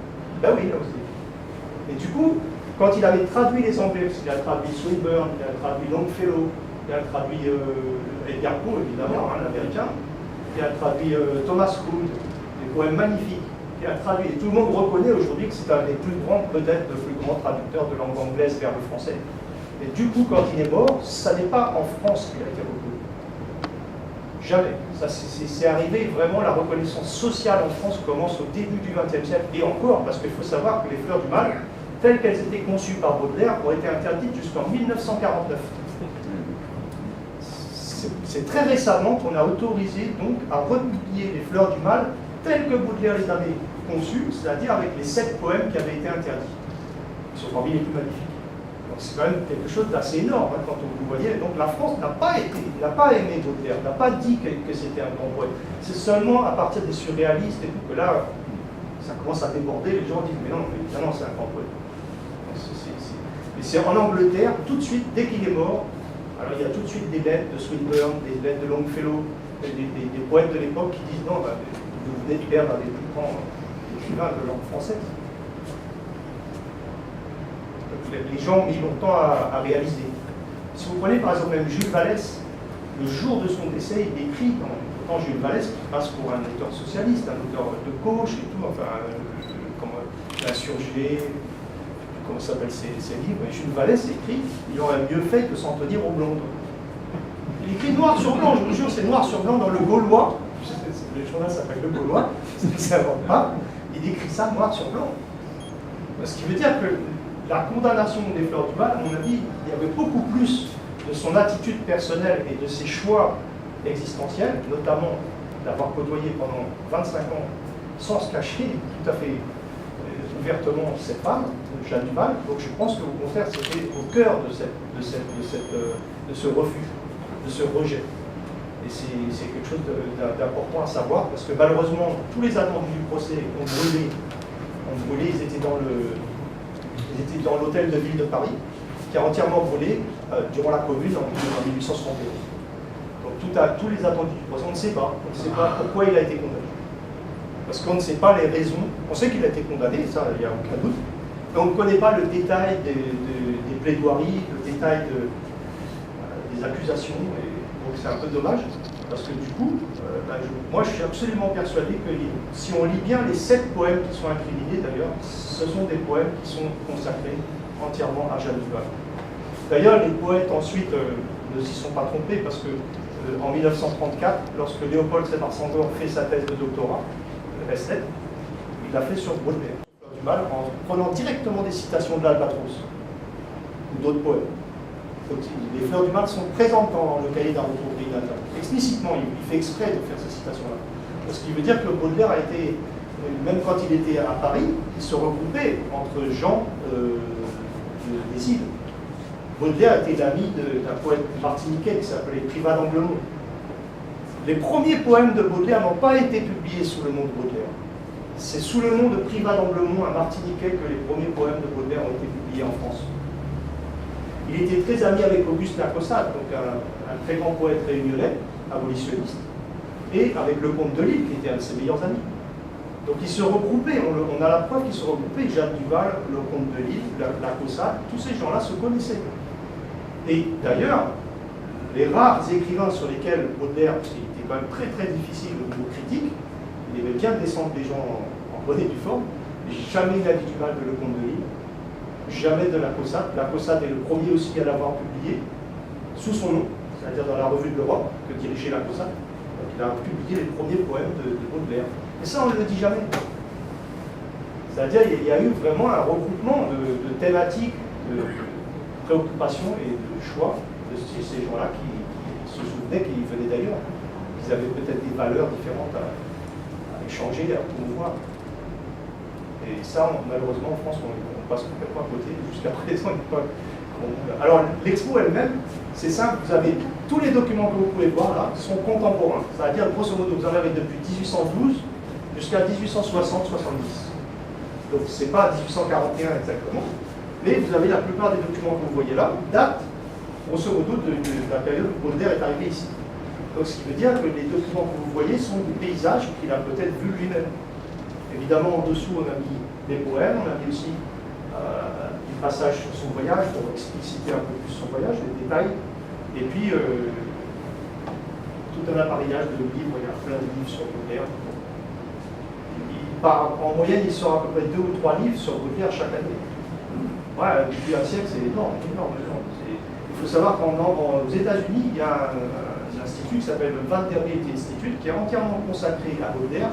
Ben oui, il a osé. Et du coup, quand il avait traduit les Anglais, parce qu'il a traduit Swinburne, il a traduit Longfellow, il a traduit Edgar Poe, évidemment, hein, l'américain, il a traduit Thomas Hood, des poèmes magnifiques. Il a traduit, et tout le monde reconnaît aujourd'hui que c'est un des plus grands, peut-être le plus grand traducteur de langue anglaise vers le français. Et du coup, quand il est mort, ça n'est pas en France qu'il a été reconnu. Jamais. Ça, c'est arrivé vraiment, la reconnaissance sociale en France commence au début du XXe siècle, et encore, parce qu'il faut savoir que les Fleurs du Mal, telles qu'elles étaient conçues par Baudelaire, ont été interdites jusqu'en 1949. C'est très récemment qu'on a autorisé donc à republier les Fleurs du Mal telles que Baudelaire les avait conçues, c'est-à-dire avec les 7 poèmes qui avaient été interdits. Ils sont parmi les plus magnifiques. Donc c'est quand même quelque chose d'assez énorme hein, quand vous voyez. Donc la France n'a pas aimé Baudelaire, n'a pas dit que c'était un grand poète. C'est seulement à partir des surréalistes et tout que là, ça commence à déborder. Les gens disent mais non, évidemment c'est un grand poète. Mais c'est en Angleterre, tout de suite, dès qu'il est mort, alors il y a tout de suite des lettres de Swinburne, des lettres de Longfellow, des poètes de l'époque qui disent non, vous venez de perdre un des plus grands écrivains de langue française. Les gens ont mis longtemps à réaliser. Si vous prenez par exemple même Jules Vallès, le jour de son décès, il écrit, pourtant Jules Vallès qui passe pour un auteur socialiste, un auteur de gauche et tout, enfin, comme l'insurgé, comment s'appellent ces livres, et Jules Vallès écrit « Il aurait mieux fait que s'en tenir aux blondes ». Il écrit noir sur blanc, je vous jure, c'est noir sur blanc dans le Gaulois, le journal s'appelle le Gaulois, ça ne s'invente pas, il écrit ça noir sur blanc. Ce qui veut dire que la condamnation des Fleurs du Mal, à mon avis, il y avait beaucoup plus de son attitude personnelle et de ses choix existentiels, notamment d'avoir côtoyé pendant 25 ans sans se cacher, tout à fait ouvertement cette femme, Jeanne Duval. Donc je pense qu'au contraire, c'était au cœur de ce refus, de ce rejet. Et c'est quelque chose d'important à savoir, parce que malheureusement, tous les attendus du procès ont brûlé, ils étaient dans l'hôtel de ville de Paris, qui a entièrement brûlé durant la Commune en 1871. Donc tous les attendus du procès, on ne sait pas pourquoi il a été condamné. Parce qu'on ne sait pas les raisons. On sait qu'il a été condamné, ça, il n'y a aucun doute, mais on ne connaît pas le détail des plaidoiries, le détail des accusations, et donc c'est un peu dommage. Parce que du coup, moi je suis absolument persuadé que si on lit bien les 7 poèmes qui sont incriminés d'ailleurs, ce sont des poèmes qui sont consacrés entièrement à Jeanne Duval. D'ailleurs, les poètes ensuite ne s'y sont pas trompés parce que en 1934, lorsque Léopold Sédar Senghor fait sa thèse de doctorat, S7, il l'a fait sur Baudelaire, Duval, en prenant directement des citations de l'Albatros ou d'autres poèmes. Donc, les fleurs du mal sont présentes dans le cahier d'un retour au pays natal. Explicitement, il fait exprès de faire ces citations-là. Ce qui veut dire que Baudelaire a été, même quand il était à Paris, il se regroupait entre gens des îles. Baudelaire était l'ami d'un poète martiniquais qui s'appelait Privat d'Anglemont. Les premiers poèmes de Baudelaire n'ont pas été publiés sous le nom de Baudelaire. C'est sous le nom de Privat d'Anglemont, un martiniquais, que les premiers poèmes de Baudelaire ont été publiés en France. Il était très ami avec Auguste Lacossade, donc un très grand poète réunionnais, abolitionniste, et avec le comte de Lille, qui était un de ses meilleurs amis. Donc ils se regroupaient, on a la preuve qu'ils se regroupaient, Jeanne Duval, le comte de Lille, Lacossade, tous ces gens-là se connaissaient. Et d'ailleurs, les rares écrivains sur lesquels Baudelaire, parce qu'il était quand même très très difficile au niveau critique, il aimait bien descendre les gens en bonne et due forme, jamais il n'a dit du mal de le comte de Lille, jamais de Lacossade. Lacossade est le premier aussi à l'avoir publié sous son nom, c'est-à-dire dans la revue de l'Europe que dirigeait Lacossade. Donc il a publié les premiers poèmes de Baudelaire. Et ça, on ne le dit jamais. C'est-à-dire qu'il y a eu vraiment un regroupement de thématiques, de préoccupations et de choix de ces gens-là qui se souvenaient qu'ils venaient d'ailleurs, qu'ils avaient peut-être des valeurs différentes à échanger, à promouvoir. Et ça, malheureusement, en France, on passe complètement à côté. Jusqu'à présent, alors, l'expo elle-même, c'est simple, vous avez tous les documents que vous pouvez voir là, sont contemporains. C'est-à-dire, grosso modo, vous en avez depuis 1812 jusqu'à 1860-70. Donc, c'est pas 1841 exactement, mais vous avez la plupart des documents que vous voyez là, datent, grosso modo, de la période où Baudelaire est arrivé ici. Donc, ce qui veut dire que les documents que vous voyez sont des paysages qu'il a peut-être vus lui-même. Évidemment, en dessous, on a mis des poèmes, on a mis aussi des passages sur son voyage pour expliciter un peu plus son voyage, les détails. Et puis, tout un appareillage de livres, il y a plein de livres sur Baudelaire. En moyenne, il sort à peu près 2 ou 3 livres sur Baudelaire chaque année. Ouais, depuis un siècle, c'est énorme, énorme. Il faut savoir qu'aux États-Unis, il y a un institut qui s'appelle le Vanderbilt Institute, qui est entièrement consacré à Baudelaire,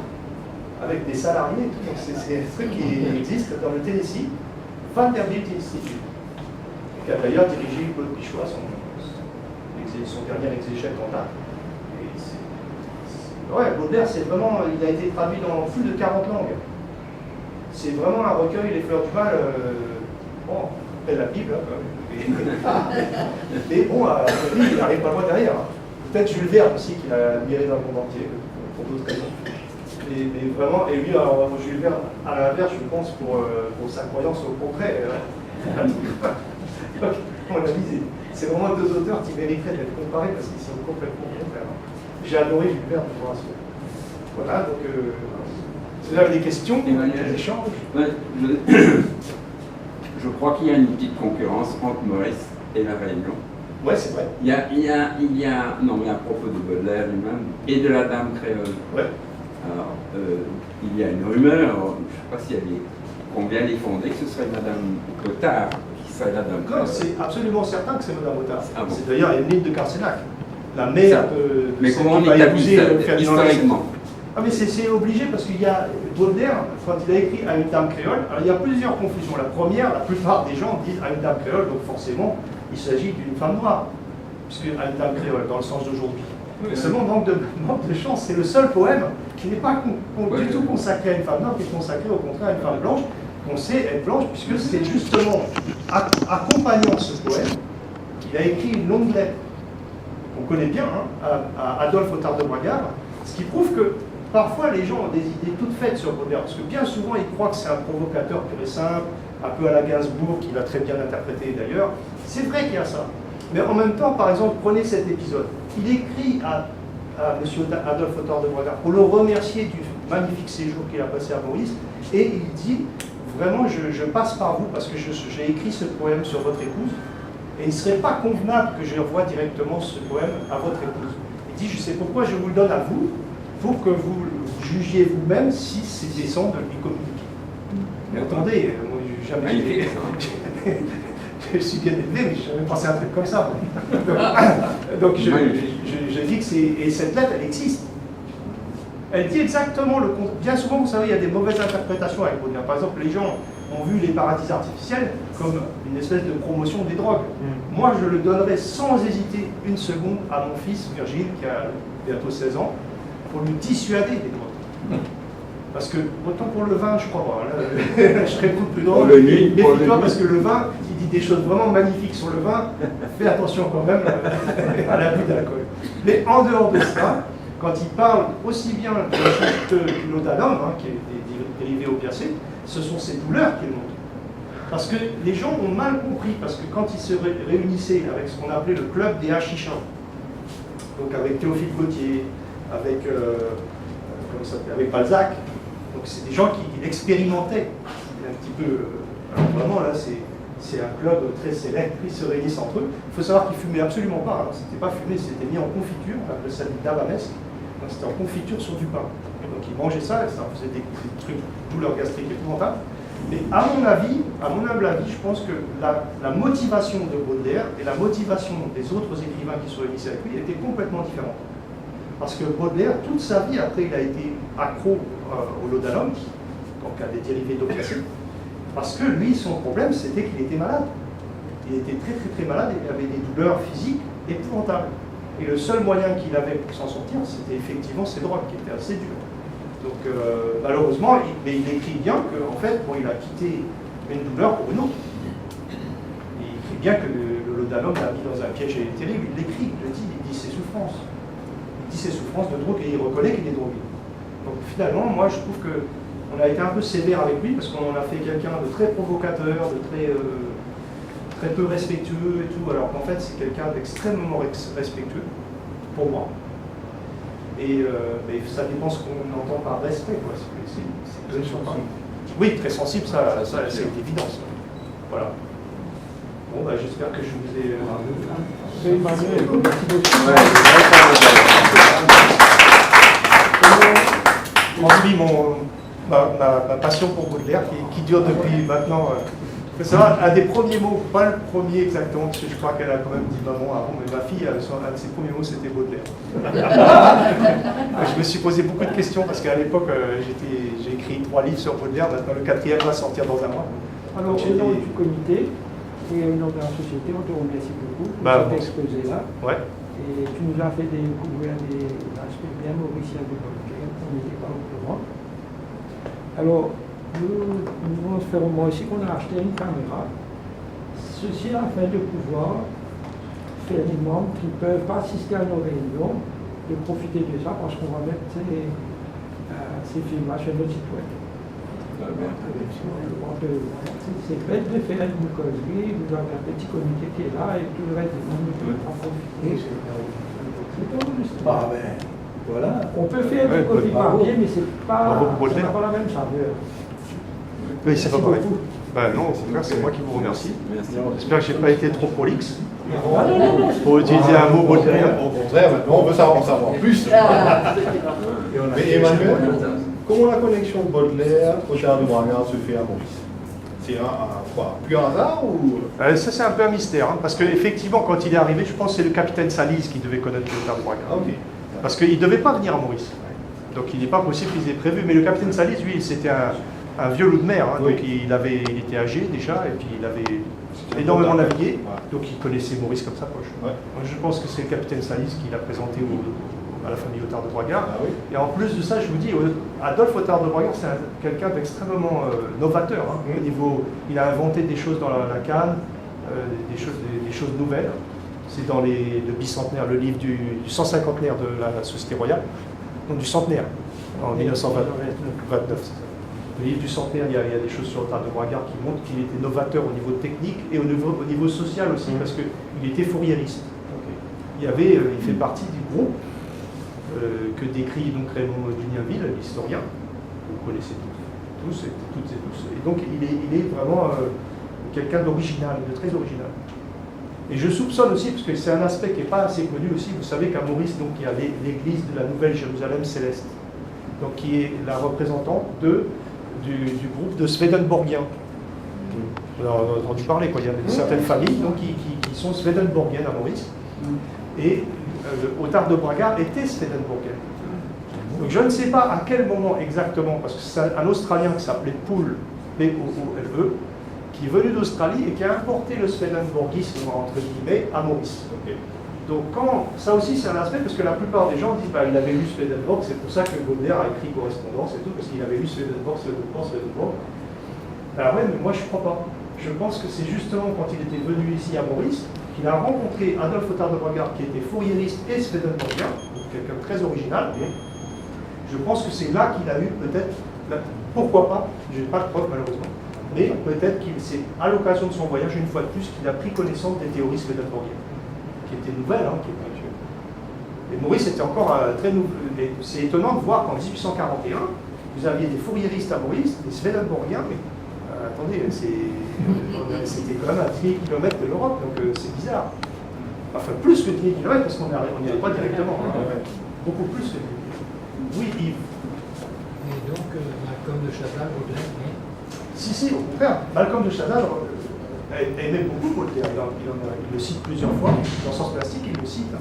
avec des salariés, c'est un truc qui existe dans le Tennessee, Vanderbilt Institute, qui a d'ailleurs dirigé Claude Pichois, son dernier exégète en date. Ouais, Baudelaire, c'est vraiment, il a été traduit dans plus de 40 langues. C'est vraiment un recueil, les fleurs du mal, bon, après la Bible, hein, mais bon, il n'arrive pas loin derrière. Peut-être Jules Verne aussi, qu'il a admiré dans le monde entier, pour d'autres raisons. Mais vraiment, et lui, alors, Jules Verne, à l'inverse, je pense, pour sa croyance au progrès. Donc, mon avis, c'est vraiment 2 auteurs qui mériteraient d'être comparés parce qu'ils sont complètement contraires. J'ai adoré Jules Verne, pour l'instant. Voilà, donc, si vous avez des questions, des échanges. Ouais, je crois qu'il y a une petite concurrence entre Maurice et La Réunion. Ouais, c'est vrai. Il y a à propos de Baudelaire lui-même et de la Dame créole. Ouais. Alors, il y a une rumeur, je ne sais pas si elle est, qu'on vient les fonder, que ce serait Madame Cotard qui serait la Dame créole. Non, c'est absolument certain que c'est Madame Cotard. Ah bon. C'est d'ailleurs Emeline de Carcenac, la mère de mais celle comment qui on va établit épouser ça Ferdinand historiquement? Ah mais c'est obligé parce qu'il y a Baudelaire, quand il a écrit à une dame créole, alors il y a plusieurs confusions. La première, la plupart des gens disent à une dame créole, donc forcément il s'agit d'une femme noire, puisque à une dame créole, dans le sens d'aujourd'hui. Mais seulement manque de chance, c'est le seul poème qui n'est pas du tout consacré à une femme noire, qui est consacré au contraire à une femme blanche, qu'on sait être blanche, puisque c'est justement accompagnant ce poème qu'il a écrit une longue lettre, qu'on connaît bien, hein, à Adolphe Otard de Braga, ce qui prouve que parfois les gens ont des idées toutes faites sur Baudelaire, parce que bien souvent ils croient que c'est un provocateur pur et simple, un peu à la Gainsbourg, qu'il a très bien interprété d'ailleurs. C'est vrai qu'il y a ça. Mais en même temps, par exemple, prenez cet épisode. Il écrit à M. Adolphe Otard de Braga pour le remercier du magnifique séjour qu'il a passé à Maurice, et il dit, vraiment, je passe par vous parce que j'ai écrit ce poème sur votre épouse, et il ne serait pas convenable que je revoie directement ce poème à votre épouse. Et Il dit, je sais pourquoi je vous le donne à vous, pour que vous jugiez vous-même si c'est décent de lui communiquer. Mais attendez, moi, jamais... Je suis bien élevé, mais je n'avais pensé à un truc comme ça. Donc je dis que c'est... Et cette lettre, elle existe. Elle dit exactement le contraire. Bien souvent, vous savez, il y a des mauvaises interprétations avec Baudelaire. Par exemple, les gens ont vu les paradis artificiels comme une espèce de promotion des drogues. Moi, je le donnerais sans hésiter une seconde à mon fils Virgile, qui a bientôt 16 ans, pour lui dissuader des drogues. Parce que, autant pour le vin, je crois pas. Là, je serais beaucoup plus drôle. Méfie-toi, parce que le vin, il dit des choses vraiment magnifiques sur le vin. Fais attention quand même à l'abus d'alcool. Mais en dehors de ça, quand il parle aussi bien de l'odanum, qui est dérivé opiacé, ce sont ces douleurs qu'il montre. Parce que les gens ont mal compris, parce que quand ils se réunissaient avec ce qu'on appelait le club des hachichin, donc avec Théophile Gautier, avec avec Balzac, donc c'est des gens qui expérimentaient un petit peu. Alors vraiment là, c'est un club très sélect, ils se réunissent entre eux. Il faut savoir qu'ils fumaient absolument pas, hein. C'était pas fumé, c'était mis en confiture, on appelait ça du davanesque, donc c'était en confiture sur du pain. Donc ils mangeaient ça, et ça faisait des trucs, douleurs gastriques épouvantables. Mais à mon avis, à mon humble avis, je pense que la motivation de Baudelaire et la motivation des autres écrivains qui se réunissaient avec lui était complètement différente. Parce que Baudelaire, toute sa vie, après, il a été accro au laudanum, donc à des dérivés d'opiacés, parce que lui, son problème, c'était qu'il était malade. Il était très très très malade et il avait des douleurs physiques épouvantables. Et le seul moyen qu'il avait pour s'en sortir, c'était effectivement ces drogues qui étaient assez dures. Donc malheureusement, il écrit bien qu'en fait, bon, il a quitté une douleur pour une autre. Il écrit bien que le laudanum l'a mis dans un piège terrible. Il l'écrit, il le dit, il dit ses souffrances. Il dit ses souffrances de drogue et il reconnaît qu'il est drogué. Donc finalement, moi je trouve qu'on a été un peu sévère avec lui parce qu'on en a fait quelqu'un de très provocateur, de très peu respectueux et tout, alors qu'en fait c'est quelqu'un d'extrêmement respectueux, pour moi. Et mais ça dépend ce qu'on entend par respect, quoi. C'est très sensible. Oui, très sensible, ça c'est une évidence. Voilà. Bon, bah, j'espère que je vous ai... transmis ma passion pour Baudelaire qui dure depuis maintenant... Il faut savoir, un des premiers mots, pas le premier exactement, parce que je crois qu'elle a quand même dit maman avant, mais ma fille, un de ses premiers mots, c'était Baudelaire. Je me suis posé beaucoup de questions, parce qu'à l'époque, j'ai écrit 3 livres sur Baudelaire, maintenant le 4e va sortir dans un mois. Alors, au nom du comité et au nom de la société, on te remercie beaucoup pour cet exposé-là. Ouais. Et tu nous as fait découvrir des aspects bien mauriciens de Baudelaire, on n'était pas au courant. Alors, nous allons faire au moins aussi qu'on a acheté une caméra. Ceci afin de pouvoir faire les membres qui ne peuvent pas assister à nos réunions, de profiter de ça parce qu'on va mettre ces films-là sur notre site web. C'est bête de faire une causerie, vous avez un petit comité qui est là et tout le reste des membres ne peuvent pas profiter. Ah ben, voilà. On peut faire des copies papier, mais c'est pas, ça n'a pas la même saveur. Oui, c'est pas pareil. Ben non, au contraire, c'est moi qui vous remercie. J'espère que je n'ai pas été trop prolixe. Pour utiliser un mot baudelairien. Au contraire, maintenant on veut en savoir plus. Mais Emmanuel, comment la connexion Baudelaire-Otard de Braga se fait à Maurice? C'est quoi, plus un hasard ou... Ça c'est un peu un mystère, hein, parce qu'effectivement quand il est arrivé, je pense que c'est le capitaine Salise qui devait connaître Otard de Braga. Okay. Parce qu'il ne devait pas venir à Maurice. Donc il n'est pas possible qu'ils aient prévu. Mais le capitaine Salise, lui, c'était un vieux loup de mer, hein, oui. donc il était âgé déjà, et puis il avait énormément navigué, donc il connaissait Maurice comme sa poche. Ouais. Moi, je pense que c'est le capitaine Salise qui l'a présenté à la famille Otard de Braga. Ah, oui. Et en plus de ça, je vous dis, Adolphe Otard de Braga, c'est quelqu'un d'extrêmement novateur. Hein, au niveau, il a inventé des choses dans la canne, des choses nouvelles. C'est dans le bicentenaire, le livre du 150aire de la Société Royale, donc du centenaire, en 1929. Le livre du centenaire, il y a des choses sur Otard de Braga qui montrent qu'il était novateur au niveau technique et au niveau social aussi, parce qu'il était fourriériste. Il fait partie du groupe que décrit donc Raymond Dugnaville, l'historien, vous connaissez tous et toutes et tous. Et donc il est vraiment quelqu'un d'original, de très original. Et je soupçonne aussi, parce que c'est un aspect qui n'est pas assez connu aussi, vous savez qu'à Maurice, donc, il y a l'église de la Nouvelle Jérusalem Céleste, donc, qui est la représentante du groupe de Swedenborgiens. On a entendu parler, quoi. Il y a certaines familles donc, qui sont Swedenborgiennes à Maurice. Et Otard de Braga était Swedenborgien. Donc je ne sais pas à quel moment exactement, parce que c'est un Australien qui s'appelait Poole, P-O-O-L-E, qui est venu d'Australie et qui a importé le Swedenborgisme, entre guillemets, à Maurice. Ok. Donc ça aussi c'est un aspect, parce que la plupart des gens disent bah, il avait lu Swedenborg, c'est pour ça que Baudelaire a écrit Correspondance et tout, parce qu'il avait lu Swedenborg. Alors ouais, mais moi je ne crois pas. Je pense que c'est justement quand il était venu ici à Maurice qu'il a rencontré Adolphe Otard de Braga, qui était fourriériste et Swedenborgien, quelqu'un de très original. Je pense que c'est là qu'il a eu peut-être, pourquoi pas, je n'ai pas de preuve malheureusement, mais peut-être qu'il c'est à l'occasion de son voyage, une fois de plus, qu'il a pris connaissance des théories swedenborgiennes, qui étaient nouvelles, hein, qui étaient actuelles. Et Maurice était encore très nouveau. C'est étonnant de voir qu'en 1841, vous aviez des fourriéristes à Maurice, des swedenborgiens, mais attendez, c'était quand même à 10 000 km de l'Europe, donc c'est bizarre. Enfin, plus que 10 000 km, parce qu'on n'y allait pas directement. Hein. Beaucoup plus que 10 000 km. Oui, Yves. Et donc, Malcolm de Chazal, Baudelaire, mais... Si, au contraire. Malcolm de Chazal aimait beaucoup Baudelaire. Il le cite plusieurs fois. Dans Sens plastique, il le cite.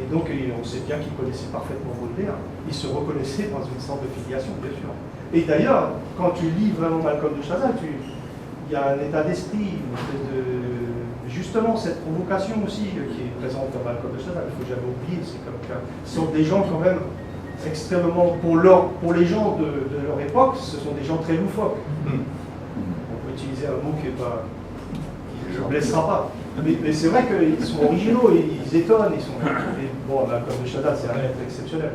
Et donc, on sait bien qu'il connaissait parfaitement Baudelaire. Il se reconnaissait dans une sorte de filiation, bien sûr. Et d'ailleurs, quand tu lis vraiment Malcolm de Chazal, il y a un état d'esprit, justement cette provocation aussi qui est présente dans Malcolm de Chazal. Il ne faut jamais oublier. C'est comme ce sont des gens quand même extrêmement, pour les gens de leur époque, ce sont des gens très loufoques. On peut utiliser un mot qui ne blessera pas. Mais c'est vrai qu'ils sont originaux, ils étonnent, bon, comme le Chazal, c'est un être exceptionnel.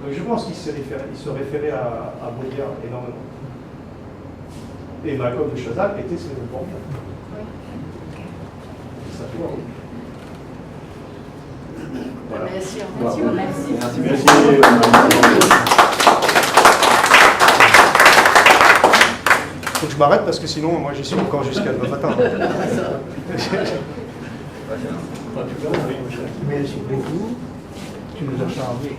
Donc je pense qu'il se référait à Baudelaire énormément. Et Malcolm de Chazal était Swedenborgien. Ça fait voir. Voilà. Merci. Merci. Faut que je m'arrête parce que sinon, moi, j'y suis encore jusqu'à demain matin. Merci beaucoup. Tu nous as charmés.